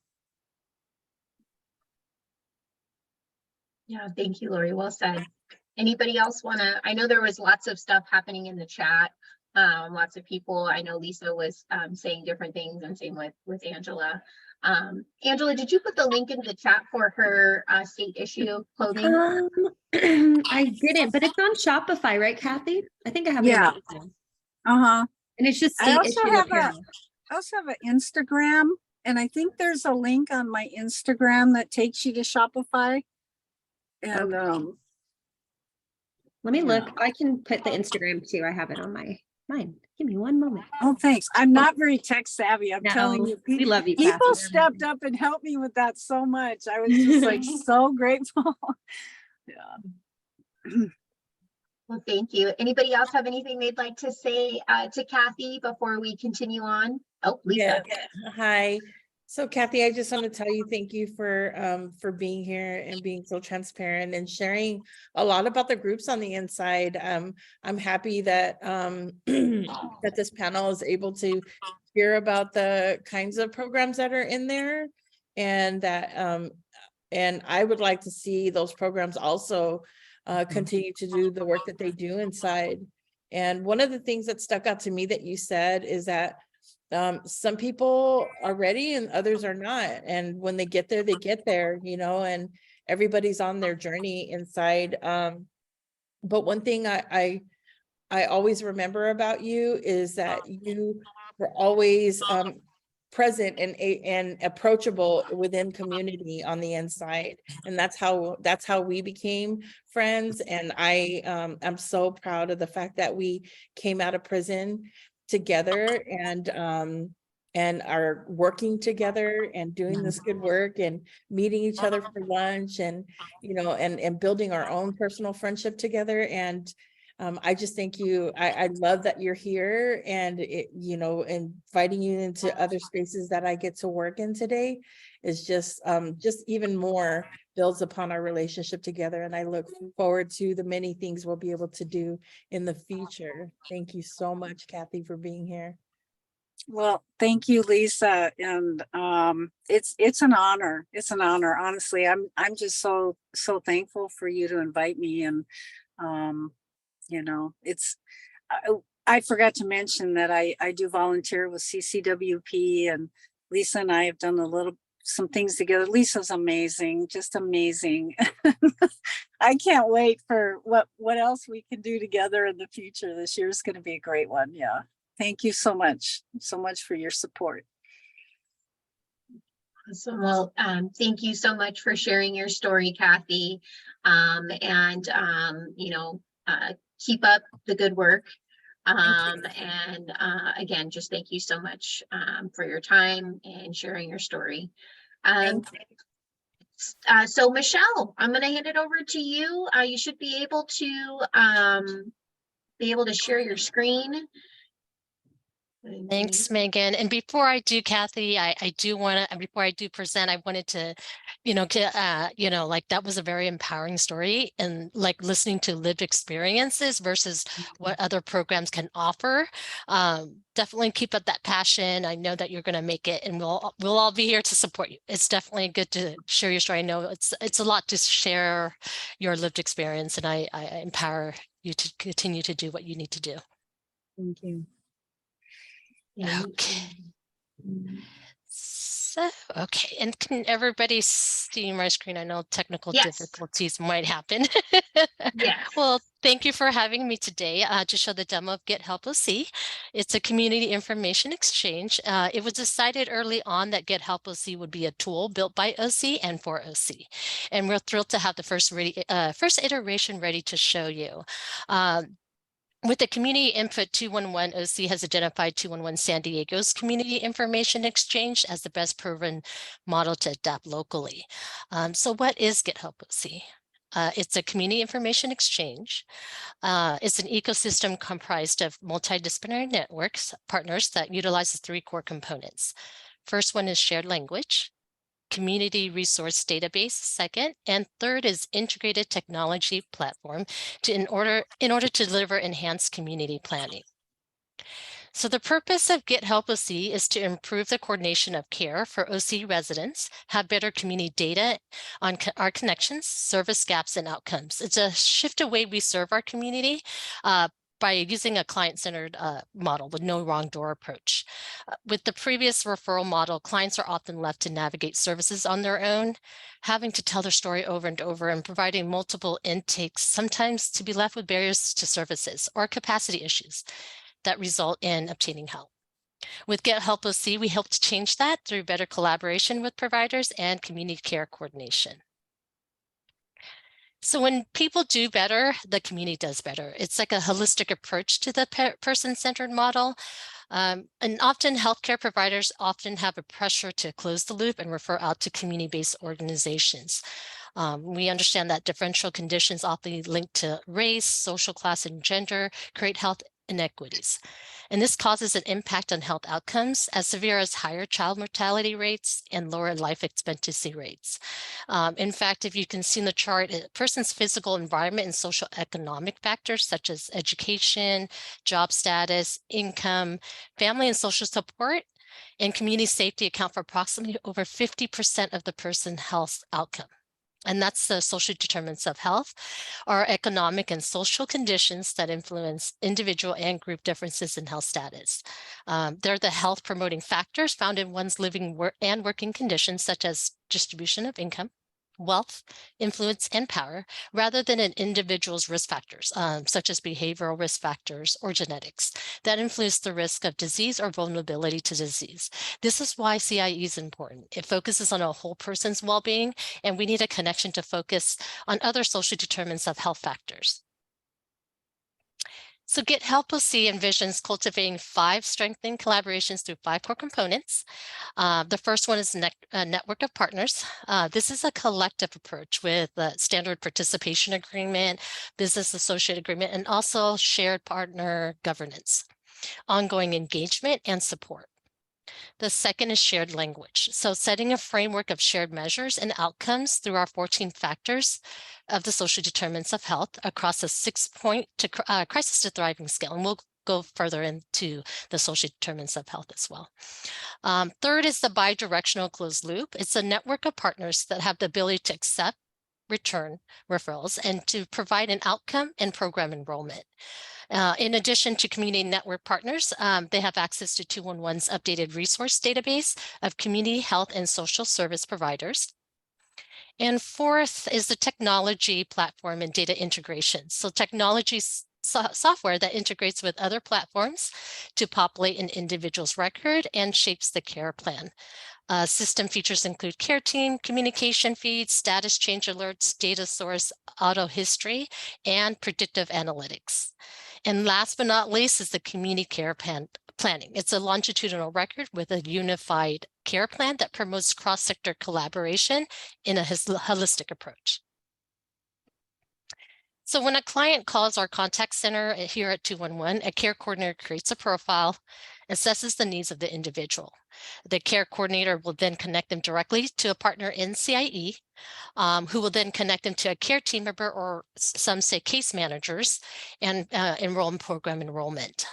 Yeah, thank you, Lori. Well said. Anybody else want to, I know there was lots of stuff happening in the chat. Lots of people, I know Lisa was saying different things, and same with Angela. Angela, did you put the link in the chat for her state issue clothing? I didn't, but it's on Shopify, right, Kathy? I think I have it. Yeah. And it's just I state also issue have apparel. I also have an Instagram, and I think there's a link on my Instagram that takes you to Shopify. And let me look. I can put the Instagram too. I have it on mine. Give me one moment. Oh, thanks. I'm not very tech savvy. I'm telling you, we love you, people Kathy. stepped up and helped me with that so much. I was just like so grateful. Yeah. Well, thank you. Anybody else have anything they'd like to say to Kathy before we continue on? Oh, Lisa. Yeah. Hi. So Kathy, I just want to tell you thank you for being here and being so transparent and sharing a lot about the groups on the inside. I'm happy that that this panel is able to hear about the kinds of programs that are in there, and that and I would like to see those programs also continue to do the work that they do inside. And one of the things that stuck out to me that you said is that some people are ready and others are not. And when they get there, you know, and everybody's on their journey inside. But one thing I always remember about you is that you were always present and approachable within community on the inside. And that's how we became friends. And I'm so proud of the fact that we came out of prison together and are working together and doing this good work and meeting each other for lunch and, you know, and building our own personal friendship together. And I just thank you. I love that you're here and, you know, inviting you into other spaces that I get to work in today is just even more builds upon our relationship together. And I look forward to the many things we'll be able to do in the future. Thank you so much, Kathy, for being here. Well, thank you, Lisa. And it's an honor. It's an honor. Honestly, I'm just so thankful for you to invite me. And you know, I forgot to mention that I do volunteer with CCWP, and Lisa and I have done some things together. Lisa's amazing, just amazing. I can't wait for what else we can do together in the future. This year is going to be a great one. Yeah. Thank you so much for your support. So, well, thank you so much for sharing your story, Kathy. You know, keep up the good work. Again, just thank you so much for your time and sharing your story. So Michelle, I'm going to hand it over to you. You should be able to share your screen. Thanks, Megan. And before I do, Kathy, I do want to, before I do present, I wanted to, you know, like that was a very empowering story, and like listening to lived experiences versus what other programs can offer. Definitely keep up that passion. I know that you're going to make it, and we'll all be here to support you. It's definitely good to share your story. I know it's a lot to share your lived experience, and I empower you to continue to do what you need to do. Thank you. Okay. So, okay, and can everybody see my screen? I know technical difficulties might happen. Yeah. Well, thank you for having me today to show the demo of Get Help OC. It's a community information exchange. It was decided early on that Get Help OC would be a tool built by OC and for OC. And we're thrilled to have the first iteration ready to show you. With the community input 211, OC has identified 211 San Diego's community information exchange as the best proven model to adapt locally. So what is Get Help OC? It's a community information exchange. It's an ecosystem comprised of multidisciplinary networks, partners that utilizes 3 core components. First one is shared language, community resource database, second, and third is integrated technology platform in order to deliver enhanced community planning. So the purpose of Get Help OC is to improve the coordination of care for OC residents, have better community data on our connections, service gaps, and outcomes. It's a shift the way we serve our community by using a client-centered model with no wrong door approach. With the previous referral model, clients are often left to navigate services on their own, having to tell their story over and over and providing multiple intakes, sometimes to be left with barriers to services or capacity issues that result in obtaining help. With Get Help OC, we hope to change that through better collaboration with providers and community care coordination. So when people do better, the community does better. It's like a holistic approach to the person-centered model. And often healthcare providers often have a pressure to close the loop and refer out to community-based organizations. We understand that differential conditions often linked to race, social class, and gender create health inequities. And this causes an impact on health outcomes as severe as higher child mortality rates and lower life expectancy rates. In fact, if you can see in the chart, a person's physical environment and social economic factors such as education, job status, income, family and social support, and community safety account for approximately over 50% of the person's health outcome. And that's the social determinants of health, are economic and social conditions that influence individual and group differences in health status. They're the health promoting factors found in one's living and working conditions, such as distribution of income, wealth, influence, and power, rather than an individual's risk factors, such as behavioral risk factors or genetics, that influence the risk of disease or vulnerability to disease. This is why CIE is important. It focuses on a whole person's well-being, and we need a connection to focus on other social determinants of health factors. So Get Help OC envisions cultivating 5 strengthening collaborations through 5 core components. The first one is a network of partners. This is a collective approach with a standard participation agreement, business associate agreement, and also shared partner governance, ongoing engagement, and support. The second is shared language. So setting a framework of shared measures and outcomes through our 14 factors of the social determinants of health across a 6-point crisis to thriving scale. And we'll go further into the social determinants of health as well. Third is the bi-directional closed loop. It's a network of partners that have the ability to accept, return referrals, and to provide an outcome and program enrollment. In addition to community network partners, they have access to 211's updated resource database of community health and social service providers. And fourth is the technology platform and data integration. So technology software that integrates with other platforms to populate an individual's record and shapes the care plan. System features include care team, communication feeds, status change alerts, data source, auto history, and predictive analytics. And last but not least is the community care planning. It's a longitudinal record with a unified care plan that promotes cross-sector collaboration in a holistic approach. So when a client calls our contact center here at 211, a care coordinator creates a profile, assesses the needs of the individual. The care coordinator will then connect them directly to a partner in CIE, who will then connect them to a care team member, or some say case managers, and program enrollment.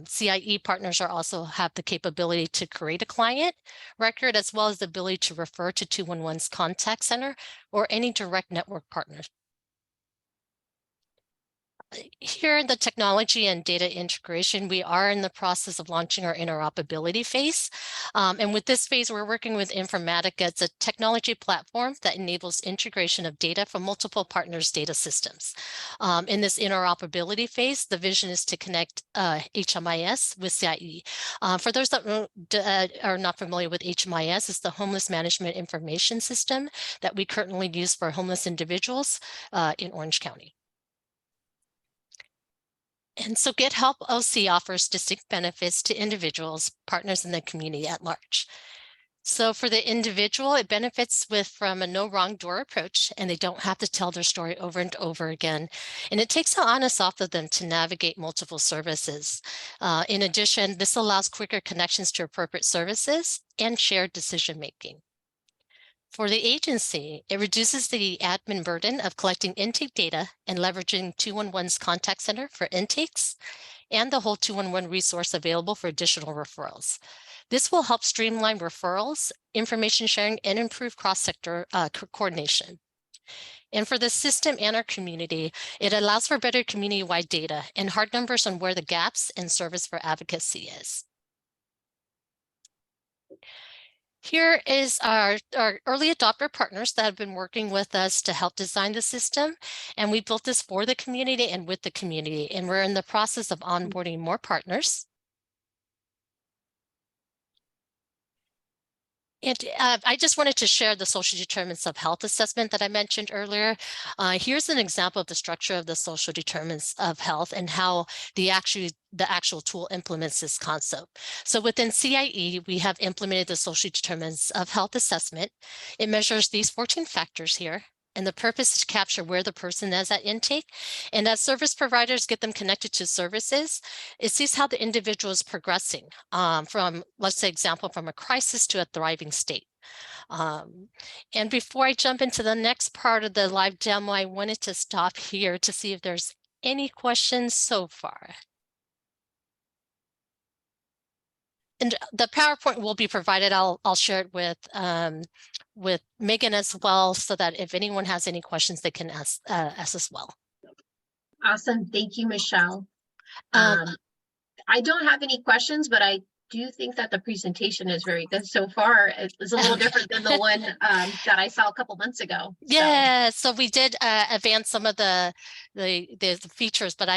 CIE partners also have the capability to create a client record, as well as the ability to refer to 211's contact center or any direct network partners. Here in the technology and data integration, we are in the process of launching our interoperability phase. And with this phase, we're working with Informatica. It's a technology platform that enables integration of data from multiple partners' data systems. In this interoperability phase, the vision is to connect HMIS with CIE. For those that are not familiar with HMIS, it's the Homeless Management Information System that we currently use for homeless individuals in Orange County. And so Get Help OC offers distinct benefits to individuals, partners, in the community at large. So for the individual, it benefits from a no wrong door approach, and they don't have to tell their story over and over again. And it takes the onus off of them to navigate multiple services. In addition, this allows quicker connections to appropriate services and shared decision-making. For the agency, it reduces the admin burden of collecting intake data and leveraging 211's contact center for intakes and the whole 211 resource available for additional referrals. This will help streamline referrals, information sharing, and improve cross-sector coordination. And for the system and our community, it allows for better community-wide data and hard numbers on where the gaps in service for advocacy is. Here is our early adopter partners that have been working with us to help design the system. And we built this for the community and with the community. And we're in the process of onboarding more partners. And I just wanted to share the social determinants of health assessment that I mentioned earlier. Here's an example of the structure of the social determinants of health and how the actual tool implements this concept. So within CIE, we have implemented the social determinants of health assessment. It measures these 14 factors here. And the purpose is to capture where the person is at intake. And as service providers get them connected to services, it sees how the individual is progressing from, let's say, example, from a crisis to a thriving state. And before I jump into the next part of the live demo, I wanted to stop here to see if there's any questions so far. And the PowerPoint will be provided. I'll share it with with Megan as well, so that if anyone has any questions, they can ask as well. Awesome. Thank you, Michelle. Um, I don't have any questions, but I do think that the presentation is very good so far. It's a little different than the one that I saw a couple months ago. Yeah, so we did advance some of the features, but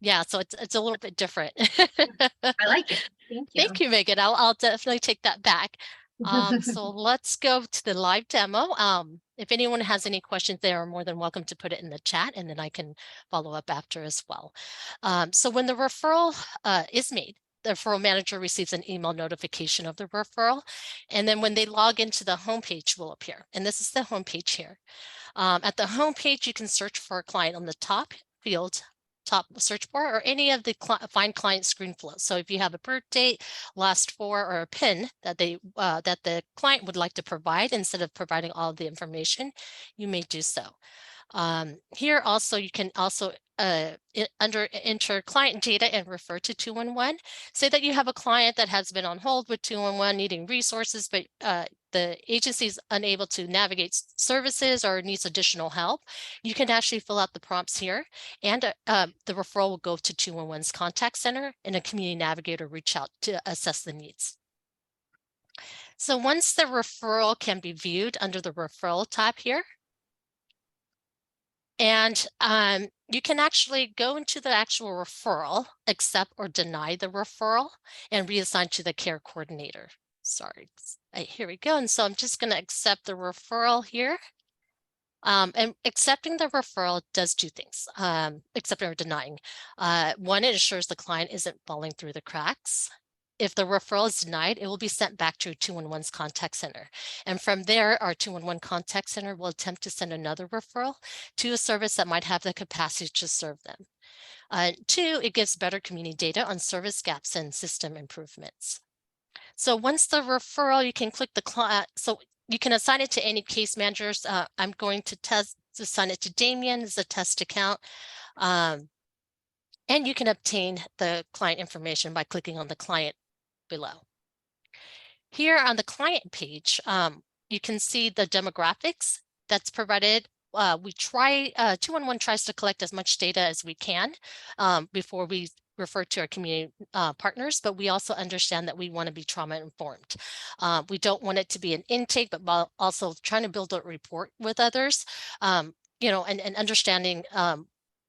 yeah, so it's a little bit different. I like it. Thank you. Thank you, Megan. I'll definitely take that back. So let's go to the live demo. If anyone has any questions, they are more than welcome to put it in the chat, and then I can follow up after as well. So when the referral is made, the referral manager receives an email notification of the referral, and then when they log into the homepage will appear. And this is the homepage here. At the homepage, you can search for a client on the top field, top search bar, or any of the find client screen flows. So if you have a birth date, last four, or a PIN that that the client would like to provide, instead of providing all of the information, you may do so. Here also, you can also enter client data and refer to 211. Say that you have a client that has been on hold with 211 needing resources, but the agency is unable to navigate services or needs additional help. You can actually fill out the prompts here, and the referral will go to 211's contact center, and a community navigator reach out to assess the needs. So once the referral can be viewed under the referral tab here, and you can actually go into the actual referral, accept or deny the referral, and reassign to the care coordinator. Sorry, here we go. And so I'm just going to accept the referral here. And accepting the referral does two things, accepting or denying. One, it ensures the client isn't falling through the cracks. If the referral is denied, it will be sent back to 211's contact center. And from there, our 211 contact center will attempt to send another referral to a service that might have the capacity to serve them. Two, it gives better community data on service gaps and system improvements. So once the referral, you can click the client. So you can assign it to any case managers. I'm going to assign it to Damien as a test account. And you can obtain the client information by clicking on the client below. Here on the client page, you can see the demographics that's provided. 211 tries to collect as much data as we can before we refer to our community partners, but we also understand that we want to be trauma informed. We don't want it to be an intake, but also trying to build a rapport with others, you know, and understanding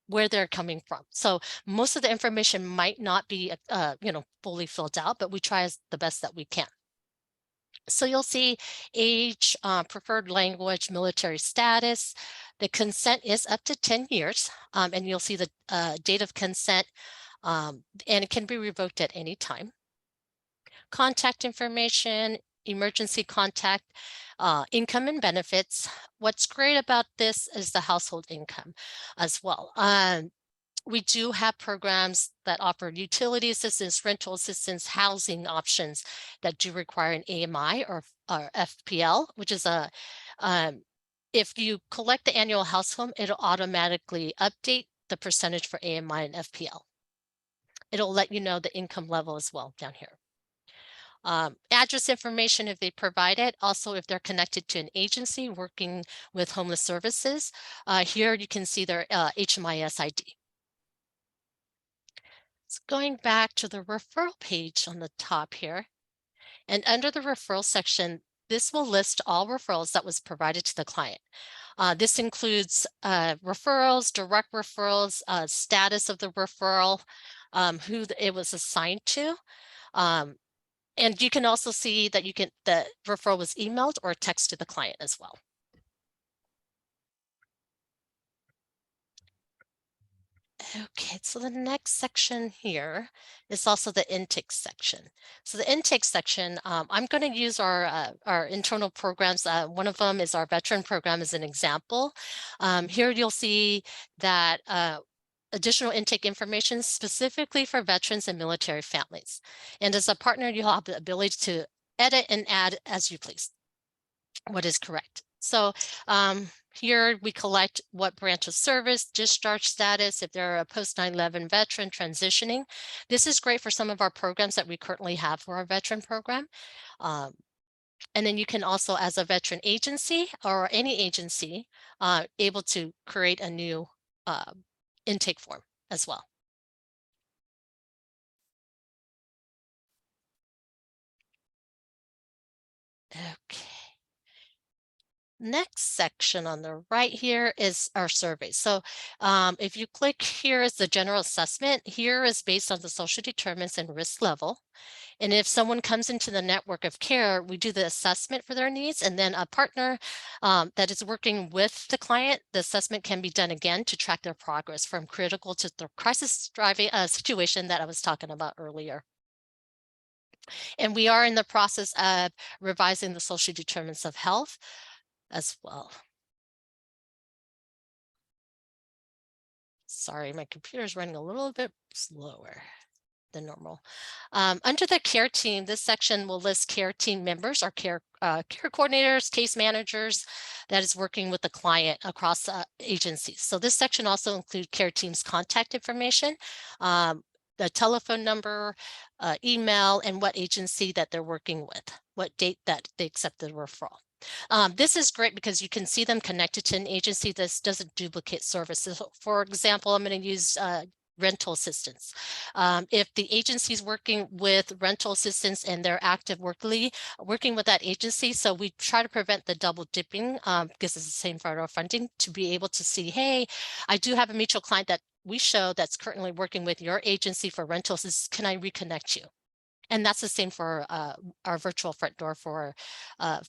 where they're coming from. So most of the information might not be, you know, fully filled out, but we try as the best that we can. So you'll see age, preferred language, military status. The consent is up to 10 years, and you'll see the date of consent, and it can be revoked at any time. Contact information, emergency contact, income and benefits. What's great about this is the household income as well. We do have programs that offer utility assistance, rental assistance, housing options that do require an AMI or FPL, which is a, if you collect the annual household, it'll automatically update the percentage for AMI and FPL. It'll let you know the income level as well down here. Address information if they provide it. Also, if they're connected to an agency working with homeless services, here you can see their HMIS ID. So going back to the referral page on the top here, and under the referral section, this will list all referrals that was provided to the client. This includes referrals, direct referrals, status of the referral, who it was assigned to. And you can also see that the referral was emailed or text to the client as well. Okay, so the next section here is also the intake section. So the intake section, I'm going to use our internal programs. One of them is our veteran program as an example. Here you'll see that additional intake information specifically for veterans and military families. And as a partner, you'll have the ability to edit and add as you please what is correct. So here we collect what branch of service, discharge status, if they're a post 9/11 veteran transitioning. This is great for some of our programs that we currently have for our veteran program. And then you can also, as a veteran agency or any agency, able to create a new intake form as well. Okay. Next section on the right here is our survey. So if you click here is the general assessment, here is based on the social determinants and risk level. And if someone comes into the network of care, we do the assessment for their needs, and then a partner that is working with the client, the assessment can be done again to track their progress from critical to the crisis driving situation that I was talking about earlier. And we are in the process of revising the social determinants of health as well. Sorry, my computer is running a little bit slower than normal. Under the care team, this section will list care team members or care coordinators, case managers that is working with the client across agencies. So this section also includes care team's contact information, the telephone number, email, and what agency that they're working with, what date that they accept the referral. This is great because you can see them connected to an agency. This doesn't duplicate services. So for example, I'm going to use rental assistance. If the agency is working with rental assistance and they're active working with that agency, so we try to prevent the double dipping because it's the same federal funding, to be able to see, hey, I do have a mutual client that we show that's currently working with your agency for rental assistance. Can I reconnect you? And that's the same for our virtual front door for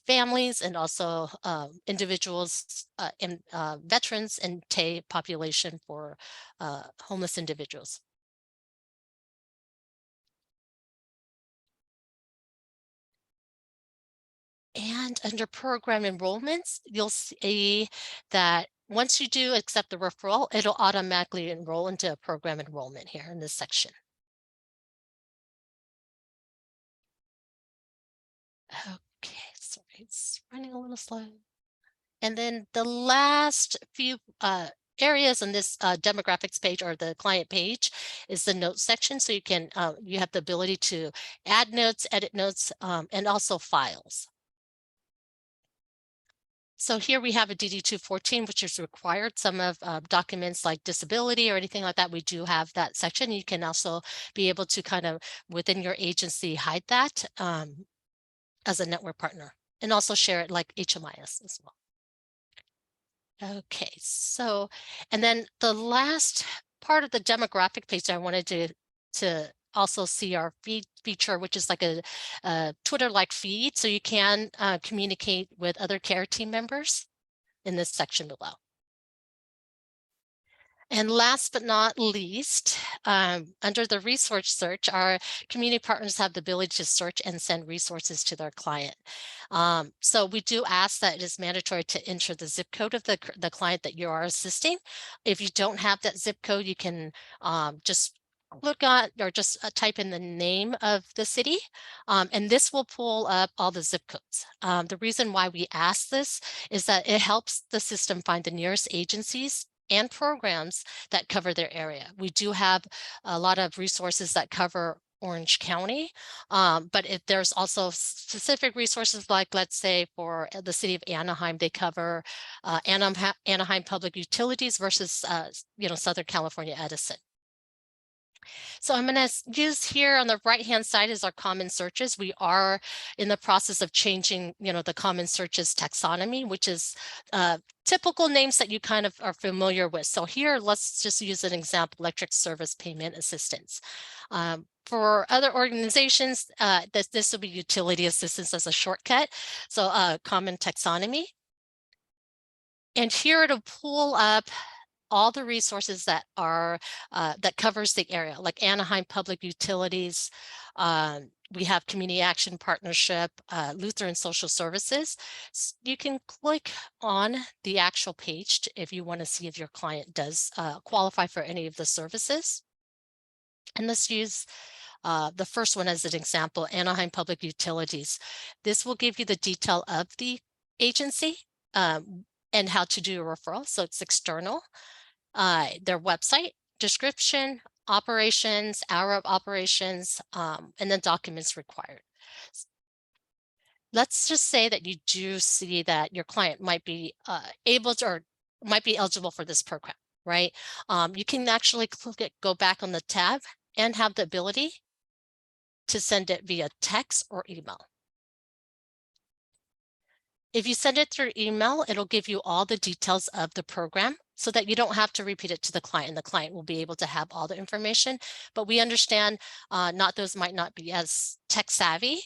families and also individuals and veterans and TAY population for homeless individuals. And under program enrollments, you'll see that once you do accept the referral, it'll automatically enroll into a program enrollment here in this section. Okay, sorry, it's running a little slow. And then the last few areas on this demographics page or the client page is the notes section. So you can you have the ability to add notes, edit notes, and also files. So here we have a DD-214, which is required. Some of documents like disability or anything like that, we do have that section. You can also be able to kind of within your agency hide that as a network partner and also share it like HMIS as well. Okay, so, and then the last part of the demographic page I wanted to also see our feed feature, which is like a Twitter-like feed. So you can communicate with other care team members in this section below. And last but not least, under the resource search, our community partners have the ability to search and send resources to their client. So we do ask that it is mandatory to enter the zip code of the client that you are assisting. If you don't have that zip code, you can just look at or just type in the name of the city, and this will pull up all the zip codes. The reason why we ask this is that it helps the system find the nearest agencies and programs that cover their area. We do have a lot of resources that cover Orange County, but if there's also specific resources like, let's say for the city of Anaheim, they cover Anaheim Public Utilities versus Southern California Edison. So I'm going to use here on the right-hand side is our common searches. We are in the process of changing, the common searches taxonomy, which is typical names that you kind of are familiar with. So here, let's just use an example, electric service payment assistance. For other organizations, this will be utility assistance as a shortcut. So common taxonomy. And here it'll pull up all the resources that are that covers the area, like Anaheim Public Utilities. We have Community Action Partnership, Lutheran Social Services. You can click on the actual page if you want to see if your client does qualify for any of the services. And let's use the first one as an example, Anaheim Public Utilities. This will give you the detail of the agency and how to do a referral. So it's external. Their website, description, operations, hour of operations, and then documents required. let's just say that you do see that your client might be able to, or might be eligible for this program, right? You can actually go back on the tab and have the ability to send it via text or email. If you send it through email, it'll give you all the details of the program so that you don't have to repeat it to the client. The client will be able to have all the information, but we understand not those might not be as tech savvy.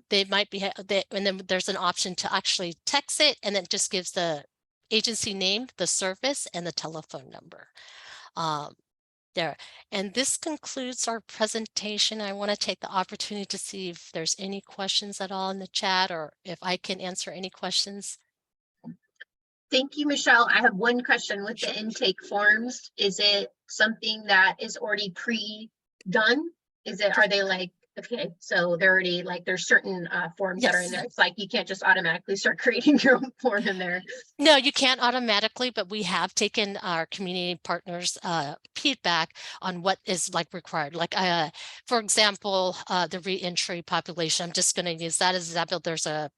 They might be, and then there's an option to actually text it, and it just gives the agency name, the service, and the telephone number. There. And this concludes our presentation. I want to take the opportunity to see if there's any questions at all in the chat, or if I can answer any questions. Thank you, Michelle. I have one question with the intake forms. Is it something that is already pre-done? Are they like, okay, so they're already like, there's certain forms that are in there. It's like, you can't just automatically start creating your own form in there. No, you can't automatically, but we have taken our community partners feedback on what is like required. Like, for example, the reentry population, I'm just going to use that as an example. There's a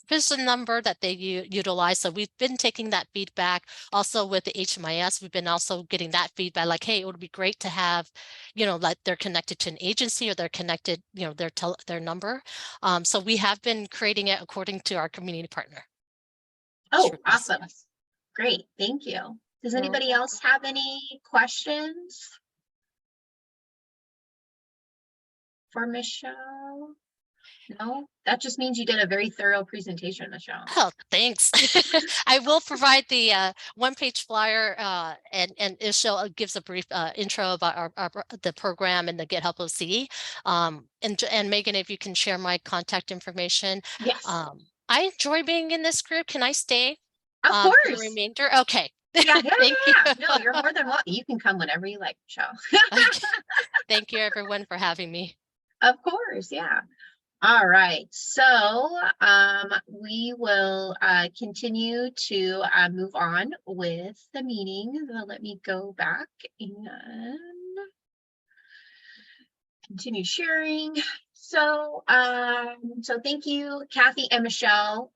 prison number that they utilize. So we've been taking that feedback. Also with the HMIS, we've been also getting that feedback like, hey, it would be great to have, like they're connected to an agency, or they're connected, their number. So we have been creating it according to our community partner. Oh, awesome. Great. Thank you. Does anybody else have any questions for Michelle? No, that just means you did a very thorough presentation, Michelle. Oh, thanks. I will provide the one-page flyer, and Michelle gives a brief intro about the program and the Get Help OC. And Megan, if you can share my contact information. Yes. I enjoy being in this group. Can I stay? Of For course. the remainder? Okay. Yeah. Thank you. No, you're more than welcome. You can come whenever you like, Michelle. Okay. Thank you, everyone, for having me. Of course. Yeah. All right, so we will continue to move on with the meeting. Let me go back and continue sharing. So, so thank you, Kathy and Michelle,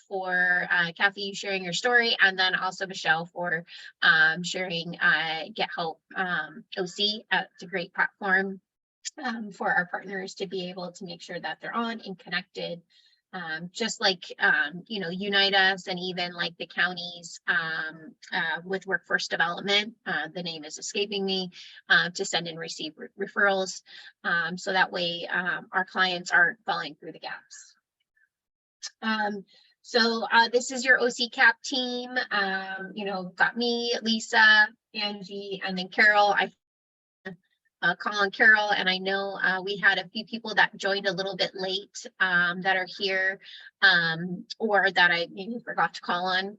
for Kathy, you sharing your story, and then also Michelle for sharing Get Help OC. It's a great platform for our partners to be able to make sure that they're on and connected, just like Unite Us, and even like the counties with workforce development, the name is escaping me, to send and receive referrals, so that way our clients aren't falling through the gaps. So this is your OCCAP team. Got me, Lisa, Angie, and then Carol. Colin, Carol, and I know we had a few people that joined a little bit late that are here, or that I maybe forgot to call on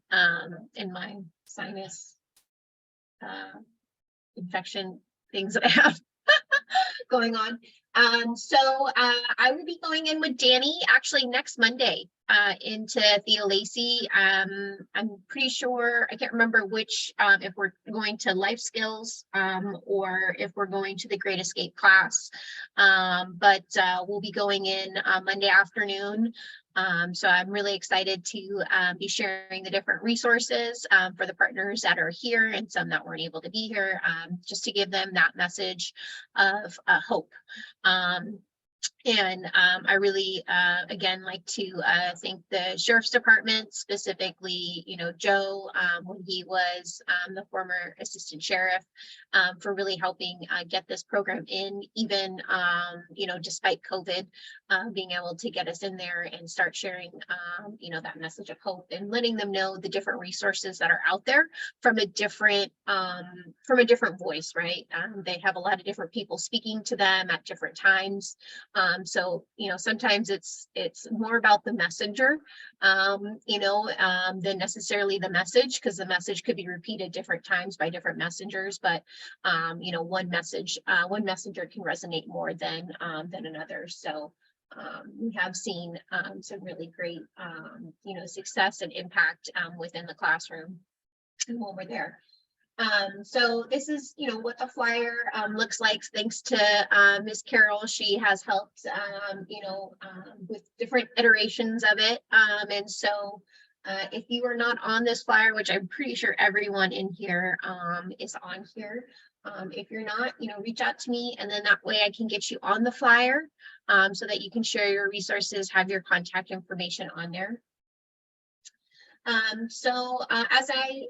in my sinus infection things that I have going on. So I will be going in with Danny actually next Monday into Theo Lacey. I'm pretty sure, I can't remember which, if we're going to life skills or if we're going to the Great Escape class, but we'll be going in Monday afternoon. So I'm really excited to be sharing the different resources for the partners that are here and some that weren't able to be here, just to give them that message of hope. And I really, again, like to thank the Sheriff's Department, specifically, Joe, when he was the former assistant sheriff, for really helping get this program in, even, despite COVID, being able to get us in there and start sharing, that message of hope and letting them know the different resources that are out there from a different voice, right? They have a lot of different people speaking to them at different times. So, sometimes it's more about the messenger, than necessarily the message, because the message could be repeated different times by different messengers. But, one messenger can resonate more than another. So, we have seen some really great, success and impact within the classroom and when we're there. So this is, what the flyer looks like. Thanks to Ms. Carroll, she has helped, with different iterations of it. And so if you are not on this flyer, which I'm pretty sure everyone in here is on here. If you're not, reach out to me, and then that way I can get you on the flyer so that you can share your resources, have your contact information on there. As I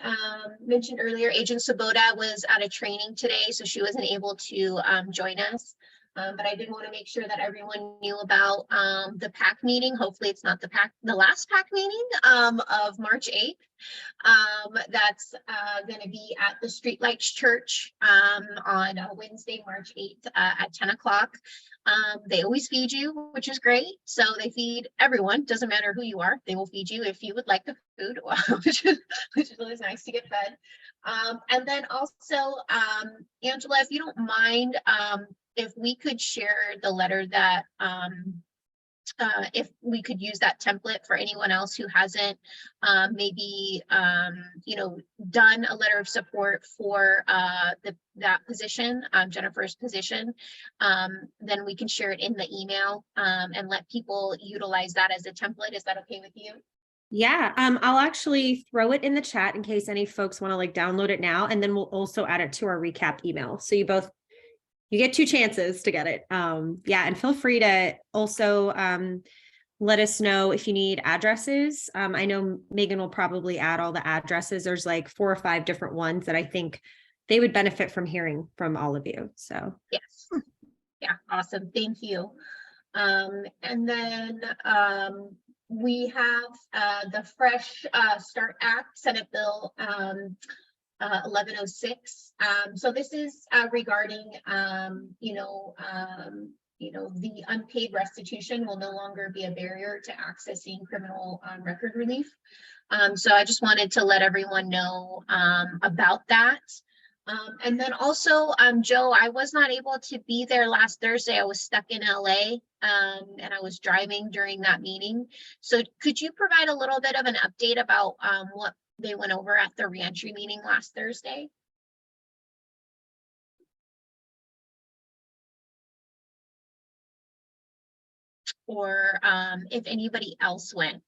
mentioned earlier, Agent Sabota was at a training today, so she wasn't able to join us. But I did want to make sure that everyone knew about the PAC meeting. Hopefully it's not the last PAC meeting of March 8th. That's going to be at the Streetlights Church on Wednesday, March 8th at 10 o'clock. They always feed you, which is great. So they feed everyone, doesn't matter who you are. They will feed you if you would like the food, which is always nice to get fed. And then also, Angela, if you don't mind, if we could share the letter that if we could use that template for anyone else who hasn't maybe done a letter of support for that position, Jennifer's position, then we can share it in the email and let people utilize that as a template. Is that okay with you? Yeah, I'll actually throw it in the chat in case any folks want to like download it now, and then we'll also add it to our recap email. So you get 2 chances to get it. Yeah, and feel free to also let us know if you need addresses. I know Megan will probably add all the addresses. There's like 4 or 5 different ones that I think they would benefit from hearing from all of you. So yes, yeah, awesome, thank you. And then we have the Fresh Start Act, Senate Bill 1106. So this is regarding, the unpaid restitution will no longer be a barrier to accessing criminal record relief. So I just wanted to let everyone know about that. And then also, Joe, I was not able to be there last Thursday. I was stuck in LA and I was driving during that meeting. So could you provide a little bit of an update about what they went over at the reentry meeting last Thursday? Or if anybody else went.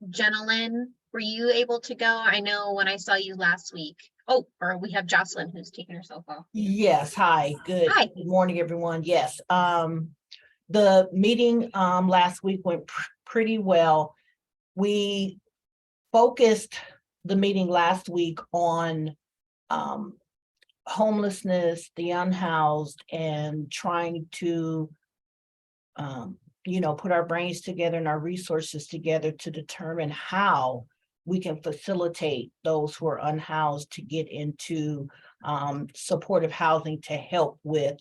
Jenalyn, were you able to go? I know when I saw you last week. Oh, or we have Jocelyn who's taking herself off. Yes, hi, good morning, everyone. Yes, the meeting last week went pretty well. We focused the meeting last week on homelessness, the unhoused, and trying to put our brains together and our resources together to determine how we can facilitate those who are unhoused to get into supportive housing to help with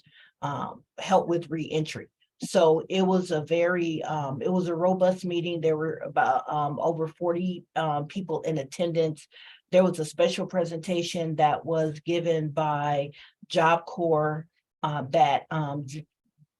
reentry. So it was a very it was a robust meeting. There were about over 40 people in attendance. There was a special presentation that was given by Job Corps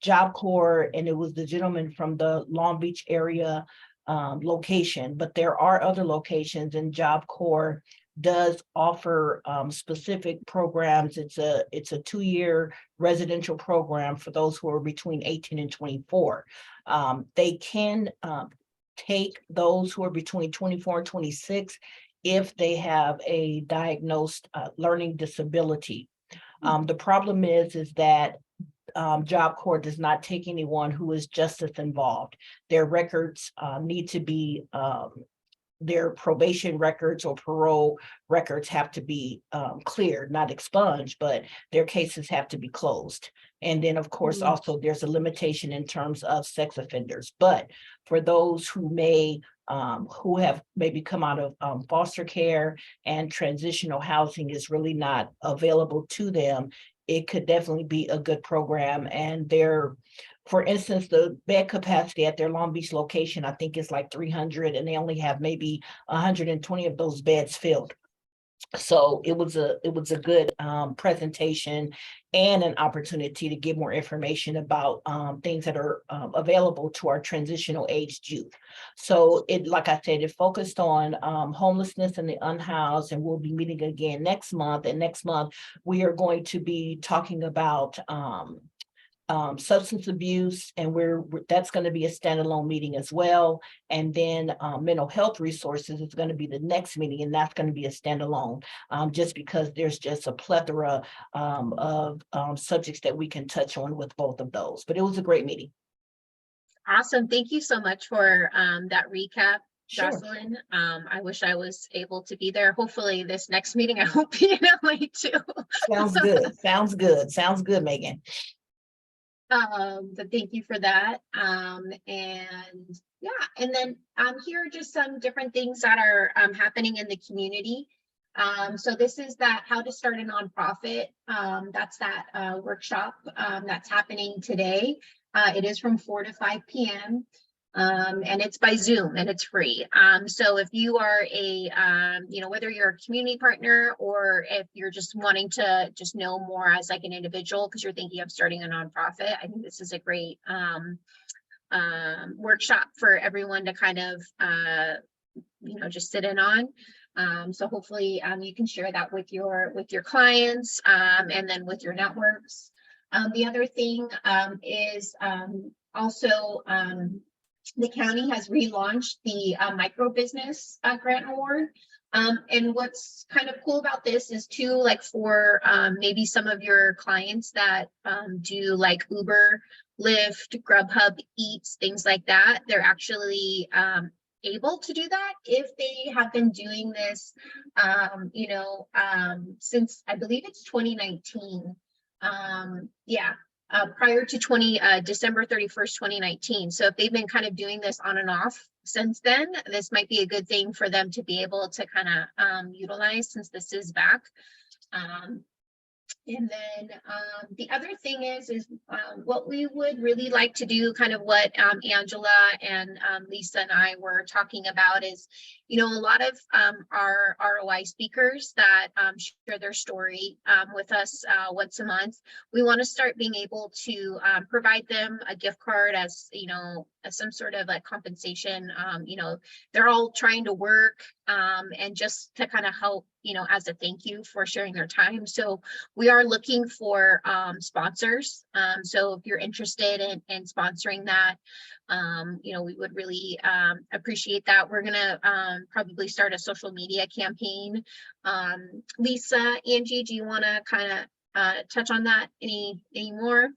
Job Corps, and it was the gentleman from the Long Beach area location, but there are other locations, and Job Corps does offer specific programs. It's a 2-year residential program for those who are between 18 and 24. They can take those who are between 24 and 26 if they have a diagnosed learning disability. The problem is that Job Corps does not take anyone who is justice involved. Their records need to be, their probation records or parole records have to be cleared, not expunged, but their cases have to be closed. And then, of course, also there's a limitation in terms of sex offenders. But for those who who have maybe come out of foster care and transitional housing is really not available to them, it could definitely be a good program. And for instance, the bed capacity at their Long Beach location, I think is like 300, and they only have maybe 120 of those beds filled. So it was a good presentation and an opportunity to get more information about things that are available to our transitional aged youth. So it, like I said, it focused on homelessness and the unhoused, and we'll be meeting again next month. And next month we are going to be talking about substance abuse, and that's going to be a standalone meeting as well. And then mental health resources is going to be the next meeting, and that's going to be a standalone, just because there's just a plethora of subjects that we can touch on with both of those. But it was a great meeting. Awesome. Thank you so much for that recap, Sure. Jocelyn. I wish I was able to be there. Hopefully this next meeting I won't be in LA too. Sounds good. Sounds good. Sounds good, Megan. But thank you for that. And yeah, and then here are just some different things that are happening in the community. So this is that how to start a nonprofit. That's that workshop that's happening today. It is from 4 to 5 p.m. And it's by Zoom and it's free. So if you are a, whether you're a community partner or if you're just wanting to just know more as like an individual, because you're thinking of starting a nonprofit, I think this is a great workshop for everyone to kind of, just sit in on. So hopefully you can share that with your clients and then with your networks. The other thing is also the county has relaunched the micro business grant award. And what's kind of cool about this is too, like for maybe some of your clients that do like Uber, Lyft, Grubhub, Eats, things like that, they're actually able to do that if they have been doing this, since I believe it's 2019. Prior to December 31st, 2019. So if they've been kind of doing this on and off since then, this might be a good thing for them to be able to kind of utilize since this is back. And then the other thing is what we would really like to do, kind of what Angela and Lisa and I were talking about is, a lot of our ROI speakers that share their story with us once a month. We want to start being able to provide them a gift card as, as some sort of like compensation. They're all trying to work and just to kind of help, as a thank you for sharing their time. So we are looking for sponsors. So if you're interested in sponsoring that, we would really appreciate that. We're gonna probably start a social media campaign. Lisa, Angie, do you want to kind of touch on that any more?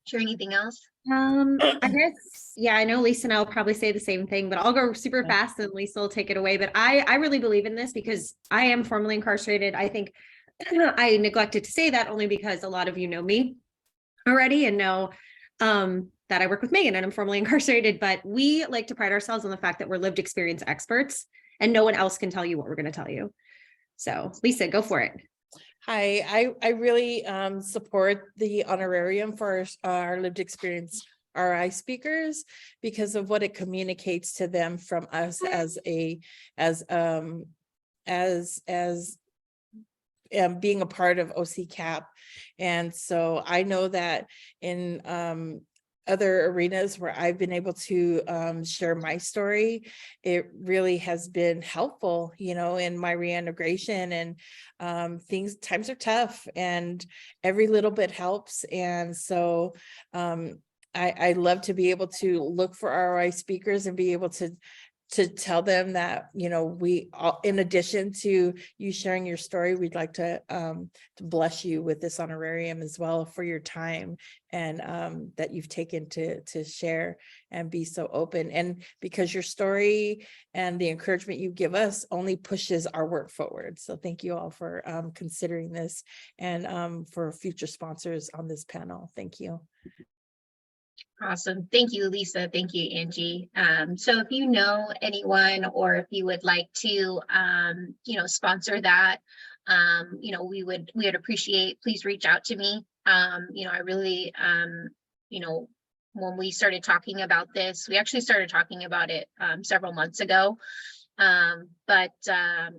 Share anything else? I guess, yeah, I know Lisa and I will probably say the same thing, but I'll go super fast and Lisa will take it away. But I really believe in this because I am formerly incarcerated. I think I neglected to say that only because a lot of you know me already and know that I work with Megan and I'm formerly incarcerated, but we like to pride ourselves on the fact that we're lived experience experts and no one else can tell you what we're going to tell you. So Lisa, go for it. Hi, I really support the honorarium for our lived experience RI speakers because of what it communicates to them from us as being a part of OCCAP. And so I know that in other arenas where I've been able to share my story, it really has been helpful, in my reintegration, and times are tough and every little bit helps. And so I love to be able to look for ROI speakers and be able to tell them that, we all, in addition to you sharing your story, we'd like to bless you with this honorarium as well for your time and that you've taken to share and be so open. And because your story and the encouragement you give us only pushes our work forward. So thank you all for considering this and for future sponsors on this panel. Thank you. Awesome. Thank you, Lisa. Thank you, Angie. So if you know anyone or if you would like to, sponsor that, we would appreciate, please reach out to me. I really, when we started talking about this, we actually started talking about it several months ago. But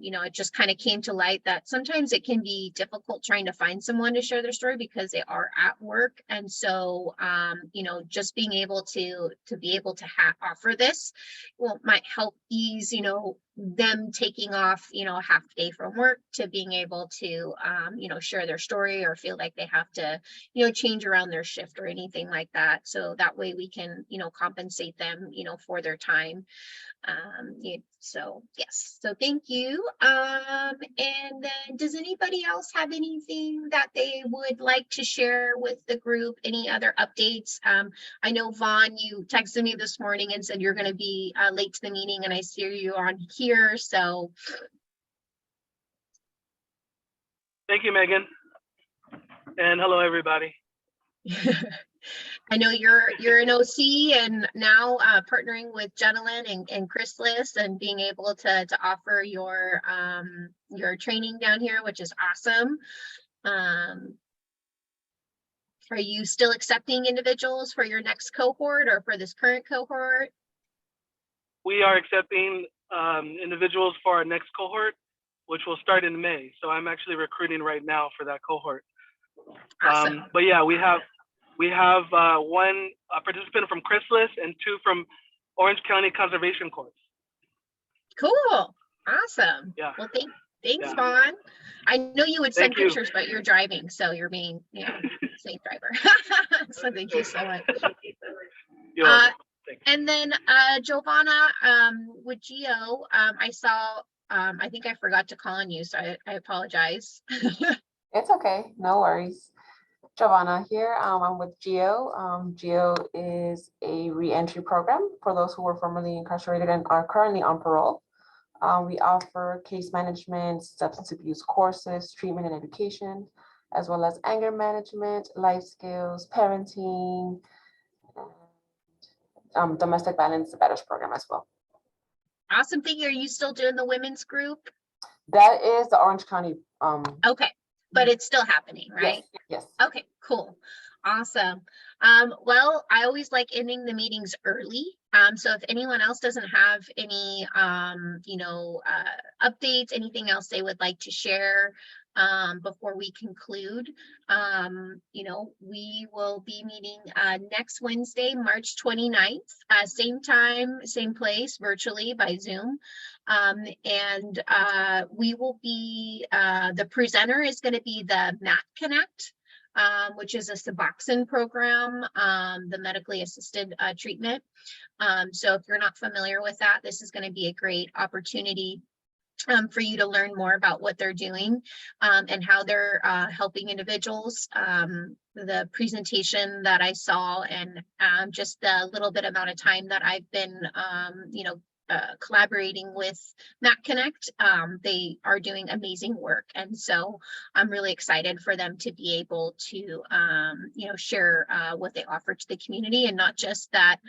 you know, it just kind of came to light that sometimes it can be difficult trying to find someone to share their story because they are at work. And so, you know, just being able to be able to offer this might help ease, you know, them taking off, you know, a half day from work to being able to, you know, share their story or feel like they have to, you know, change around their shift or anything like that. So that way we can, you know, compensate them, you know, for their time. So yes, so thank you. And then does anybody else have anything that they would like to share with the group? Any other updates? I know Vaughn, you texted me this morning and said you're going to be late to the meeting, and I see you on here. So thank you, Megan. And hello, everybody. I know you're an OC and now partnering with Gentleman and Chrysalis and being able to offer your training down here, which is awesome. Are you still accepting individuals for your next cohort or for this current cohort? We are accepting individuals for our next cohort, which will start in May. So I'm actually recruiting right now for that cohort. Awesome. But yeah, we have one participant from Chrysalis and 2 from Orange County Conservation Corps. Cool. Awesome. Yeah. Well, thanks, Vaughn. I know you would send Thank you. pictures, but you're driving, so you're being, you know, safe driver. So thank you so much. You're welcome. And then Giovanna, with Geo, I saw, I think I forgot to call on you, so I apologize. It's okay, no worries. Giovanna here. I'm with GEO. GEO is a re-entry program for those who were formerly incarcerated and are currently on parole. We offer case management, substance abuse courses, treatment and education, as well as anger management, life skills, parenting, and domestic violence awareness program as well. Awesome. Thing. Are you still doing the women's group? That is the Orange County. Okay. But it's still happening, right? Yes. Okay, cool. Awesome. Well, I always like ending the meetings early. So if anyone else doesn't have any, you know, updates, anything else they would like to share before we conclude, you know, we will be meeting next Wednesday, March 29th, same time, same place, virtually by Zoom. And we will be, the presenter is going to be the MAT Connect, which is a Suboxone program, the medically assisted treatment. So if you're not familiar with that, this is going to be a great opportunity for you to learn more about what they're doing and how they're helping individuals. The presentation that I saw and just the little bit amount of time that I've been, you know, collaborating with Matt Connect, they are doing amazing work, and so I'm really excited for them to be able to you know, share what they offer to the community, and not just that,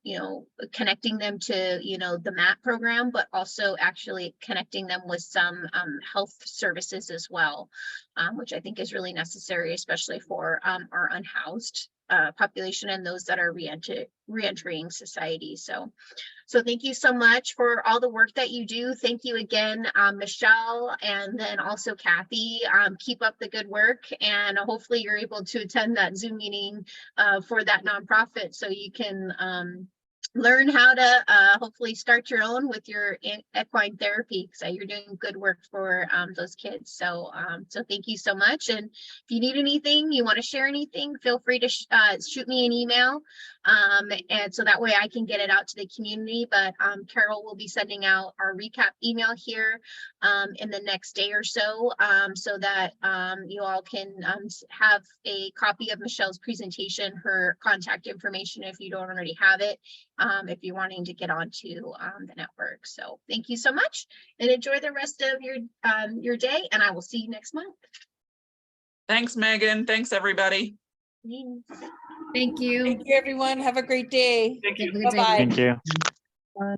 you know, connecting them to, you know, the MAT program, but also actually connecting them with some health services as well, which I think is really necessary, especially for our unhoused population and those that are re-entering society. So thank you so much for all the work that you do. Thank you again, Michelle, and then also Kathy. Keep up the good work, and hopefully you're able to attend that Zoom meeting for that nonprofit so you can learn how to hopefully start your own with your equine therapy, because you're doing good work for those kids. So so thank you so much. And if you need anything, you want to share anything, feel free to shoot me an email, and so that way I can get it out to the community. But Carol will be sending out our recap email here in the next day or so, so that you all can have a copy of Michelle's presentation, her contact information if you don't already have it, if you're wanting to get onto the network. So thank you so much, and enjoy the rest of your day, and I will see you next month. Thanks, Megan. Thanks, everybody. Thank you. Thank you, everyone. Have a great day. Thank you. Have a good day. Bye-bye. Thank you. Bye.